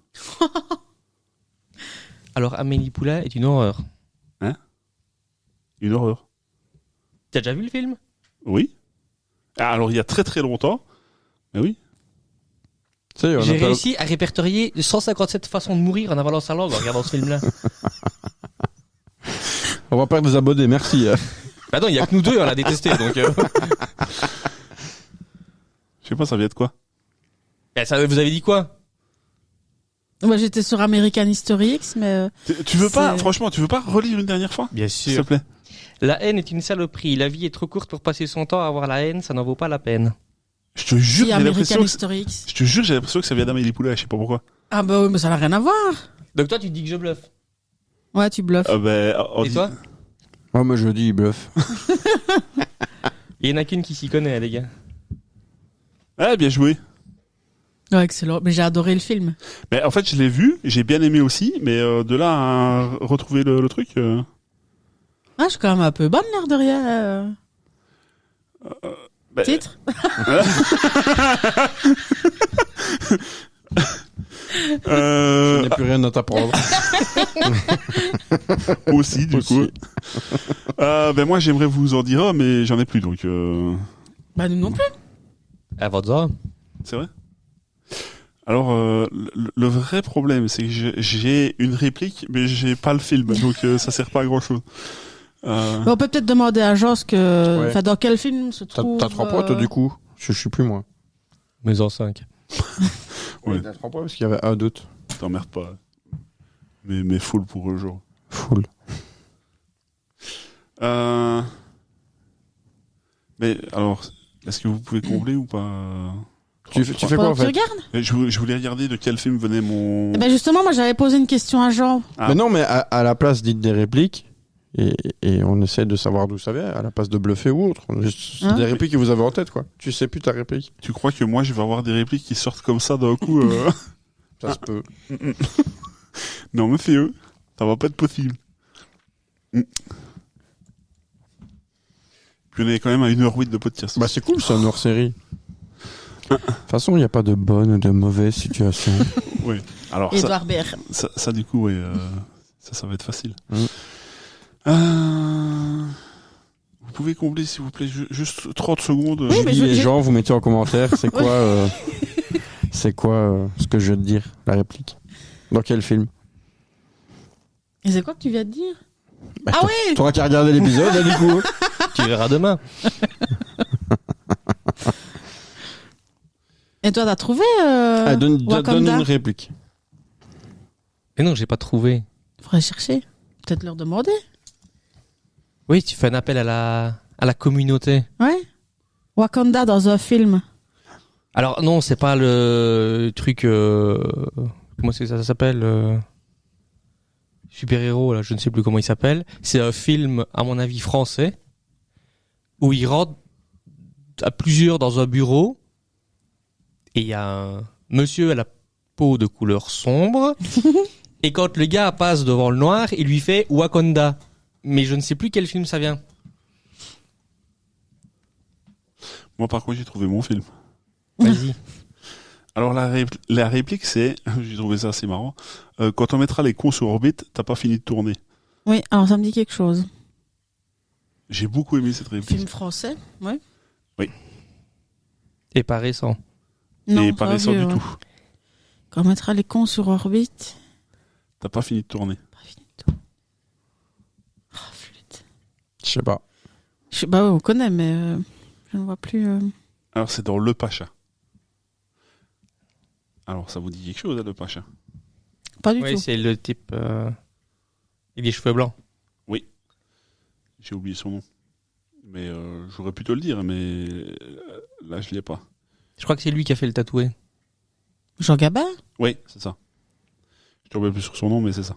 Alors, Amélie Poulain est une horreur. Une horreur. T'as déjà vu le film? Oui. Ah, alors, il y a très très longtemps. Mais oui. Tu sais, on J'ai appelle- réussi à répertorier 157 façons de mourir en avalant sa langue en regardant ce film-là. On va perdre des abonnés, merci. Bah non, il y a que nous deux, on l'a détesté, donc... Je sais pas, ça vient de quoi? Eh, ça, vous avez dit quoi? Moi, j'étais sur American History X, mais Tu veux pas, C'est- franchement, tu veux pas relire une dernière fois? Bien S'il te plaît. La haine est une saloperie, la vie est trop courte pour passer son temps à avoir la haine, ça n'en vaut pas la peine. Je te jure, si j'ai American l'impression que... History X. Je te jure, j'ai l'impression que ça vient d'Amélie Poulet, je sais pas pourquoi. Ah bah oui, mais ça n'a rien à voir. Donc toi, tu dis que je bluffe. Ouais, tu bluffes. Et toi? Moi, je dis bluff. Il y en a qu'une qui s'y connaît, les gars. Ah, bien joué. Ouais, excellent. Mais j'ai adoré le film. Mais en fait, je l'ai vu, j'ai bien aimé aussi, mais de là à retrouver le truc... Ah, je suis quand même un peu bonne, l'air de rien. bah, Titre Je n'ai plus rien à t'apprendre. aussi, du coup. Ben moi, j'aimerais vous en dire un, mais j'en ai plus, donc... Bah, nous non plus. À votre C'est vrai. Alors, le vrai problème, c'est que j'ai une réplique, mais j'ai pas le film, donc ça sert pas à grand-chose. On peut peut-être demander à Joss que, Ouais. enfin, dans quel film se T'as trouve. 3 points, toi, du coup. Je suis plus, moi. Mais en 5. Ouais. T'as 3 points parce qu'il y avait un doute. T'emmerdes pas. Mais full pour eux, genre. Full. Mais alors, est-ce que vous pouvez combler ou pas? Tu fais quoi, Pendant en que tu fait? regardes. Je voulais regarder de quel film venait mon... Eh ben justement, moi j'avais posé une question à Jean. Ah. Mais non, mais à la place, dites des répliques. Et on essaie de savoir d'où ça vient, à la place de bluffer ou autre. C'est Hein des répliques que vous avez en tête, quoi. Tu sais plus ta réplique. Tu crois que moi, je vais avoir des répliques qui sortent comme ça d'un coup Ça se peut. Non, mais fais eux. Ça va pas être possible. Puis on est quand même à 1h08 de podcast. Bah, c'est cool, c'est un hors-série. De toute façon, il n'y a pas de bonne ou de mauvaise situation. Oui. Alors, Edouard Baird. ça, du coup, ouais, ça va être facile. Mm. Vous pouvez combler, s'il vous plaît, juste 30 secondes. Oui, mais Dis les je- gens, vous mettez en commentaire, c'est quoi, c'est quoi ce que je viens de dire, la réplique. Dans quel film? Et c'est quoi que tu viens de dire? Bah, Ah oui. T'auras qu'à regarder l'épisode, là, du coup. Tu verras demain. Et toi, t'as trouvé Ah, donne Wakanda une réplique. Mais non, j'ai pas trouvé. Faudrait chercher. Peut-être leur demander. Oui, tu fais un appel à la communauté. Ouais. Wakanda dans un film. Alors non, c'est pas le truc... comment ça s'appelle super-héros, là, je ne sais plus comment il s'appelle. C'est un film, à mon avis, français, où ils rentrent à plusieurs dans un bureau, et il y a un monsieur à la peau de couleur sombre, et quand le gars passe devant le noir, il lui fait Wakanda. Mais je ne sais plus quel film ça vient. Moi, par contre, j'ai trouvé mon film. Vas-y. Alors, la réplique, c'est... J'ai trouvé ça assez marrant. Quand on mettra les cons sur orbite, t'as pas fini de tourner. Oui, alors ça me dit quelque chose. J'ai beaucoup aimé cette réplique. Film français. Ouais. Et pas récent. Non, Et pas récent du vieux, tout. Quand on mettra les cons sur orbite. T'as pas fini de tourner. Pas fini de tout. Oh, flûte. Je sais pas. Je sais pas, on connaît, mais je ne vois plus. Alors, c'est dans Le Pacha. Alors, ça vous dit quelque chose, hein, Le Pacha? Pas du Oui, tout. c'est le type. Il a les cheveux blancs. J'ai oublié son nom. Mais j'aurais pu te le dire, mais là, je l'ai pas. Je crois que c'est lui qui a fait le tatoué. Jean Gabin? Oui, c'est ça. Je ne me rappelle plus sur son nom, mais c'est ça.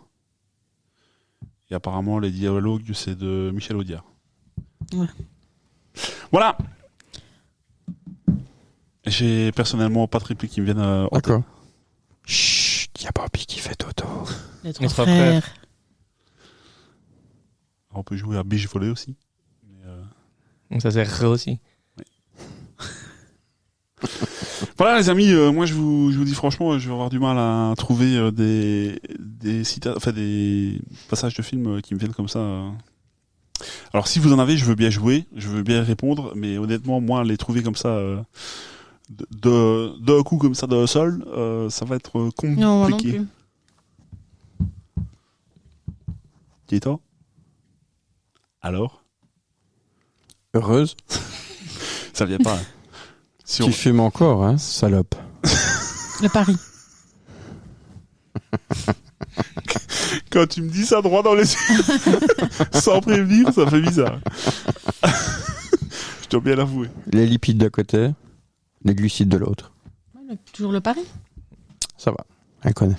Et apparemment, les dialogues, c'est de Michel Audiard. Ouais. Voilà. J'ai personnellement pas de répliques qui me viennent en tête. D'accord. Chut, il y a Bobby qui fait dodo. Les Les trois trois frères. On peut jouer à biche volée aussi. Mais, Donc ça sert aussi. voilà les amis, moi je vous dis franchement, je vais avoir du mal à trouver des passages de films qui me viennent comme ça. Alors si vous en avez, je veux bien jouer, je veux bien répondre, mais honnêtement, moi les trouver comme ça d'un coup comme ça d'un seul, ça va être compliqué. Non, moi non plus. Gaëtan ? Alors ? Heureuse. Ça vient pas. Hein. Si on- Qui fume encore, hein, salope. Le pari. Quand tu me dis ça droit dans les yeux, sans prévenir, ça fait bizarre. Je dois bien l'avouer. Les lipides d'un côté, les glucides de l'autre. Toujours le pari. Ça va, elle connaît.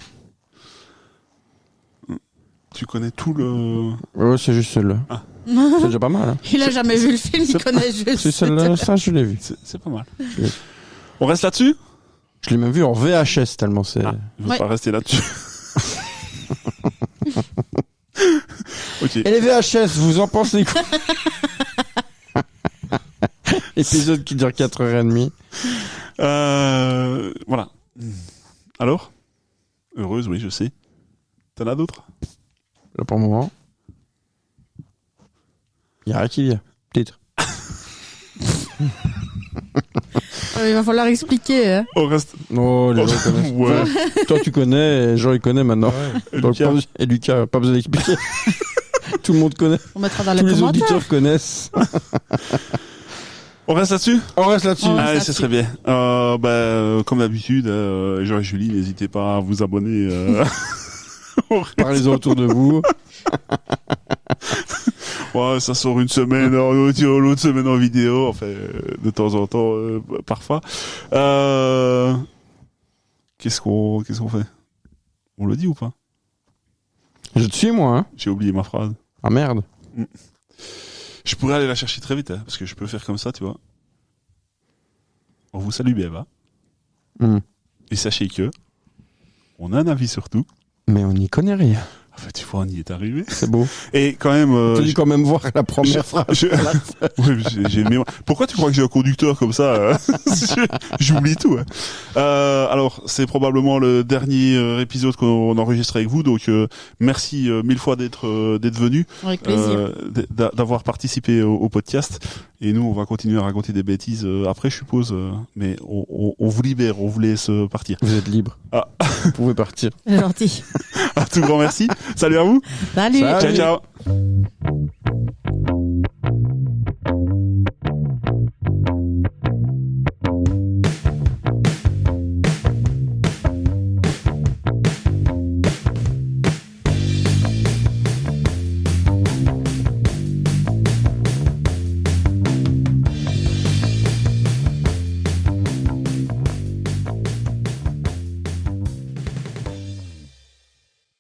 Tu connais tout le... Ouais, c'est juste celle-là. Ah. C'est déjà pas mal. Hein. Il a jamais vu le film, il connaît juste. C'est celle-là, ça je l'ai vu. C'est pas mal. On reste là-dessus ? Je l'ai même vu en VHS tellement c'est... Ah, je veux Ouais. pas rester là-dessus. Ok. Et les VHS, vous en pensez quoi? Épisode qui dure 4h30. Voilà. Alors ? Heureuse, oui, je sais. T'en as d'autres ? Là pour le moment. Il y a rien qui vient. Titre. Il va falloir expliquer. Hein. On reste... Oh, les gens connaissent. Ouais. Toi tu connais, et Jean il connaît maintenant. Donc, Lucas. et Lucas, pas besoin d'expliquer. Tout le monde connaît. On mettra dans Tous les les commentaires. auditeurs connaissent. On reste là-dessus ? On reste là-dessus. On reste Allez, là-dessus. ce serait bien. Comme d'habitude, Jean et Julie, n'hésitez pas à vous abonner. Parlez-en autour de vous. Ouais, ça sort une semaine en audio, l'autre semaine en vidéo, enfin, de temps en temps, parfois. Qu'est-ce qu'on fait ? On le dit ou pas ? Je te suis moi, hein. J'ai oublié ma phrase. Ah merde. Je pourrais aller la chercher très vite, hein, parce que je peux faire comme ça, tu vois. On vous salue bien, va. Hmm. Et sachez que on a un avis sur tout. Mais on n'y connaît rien. Enfin, tu vois, on y est arrivé. C'est beau. Et quand même... Tu dis quand même voir la première phrase. Ouais, j'ai une mémoire. Pourquoi tu crois que j'ai un conducteur comme ça J'oublie tout. Hein. Alors, c'est probablement le dernier épisode qu'on enregistre avec vous, donc merci mille fois d'être venu, Avec plaisir. d'avoir participé au podcast. Et nous, on va continuer à raconter des bêtises après, je suppose. Mais on vous libère, on vous laisse partir. Vous êtes libre. Ah. Vous pouvez partir. C'est gentil. Un tout grand merci. Salut à vous. Salut. Salut. Ciao, ciao.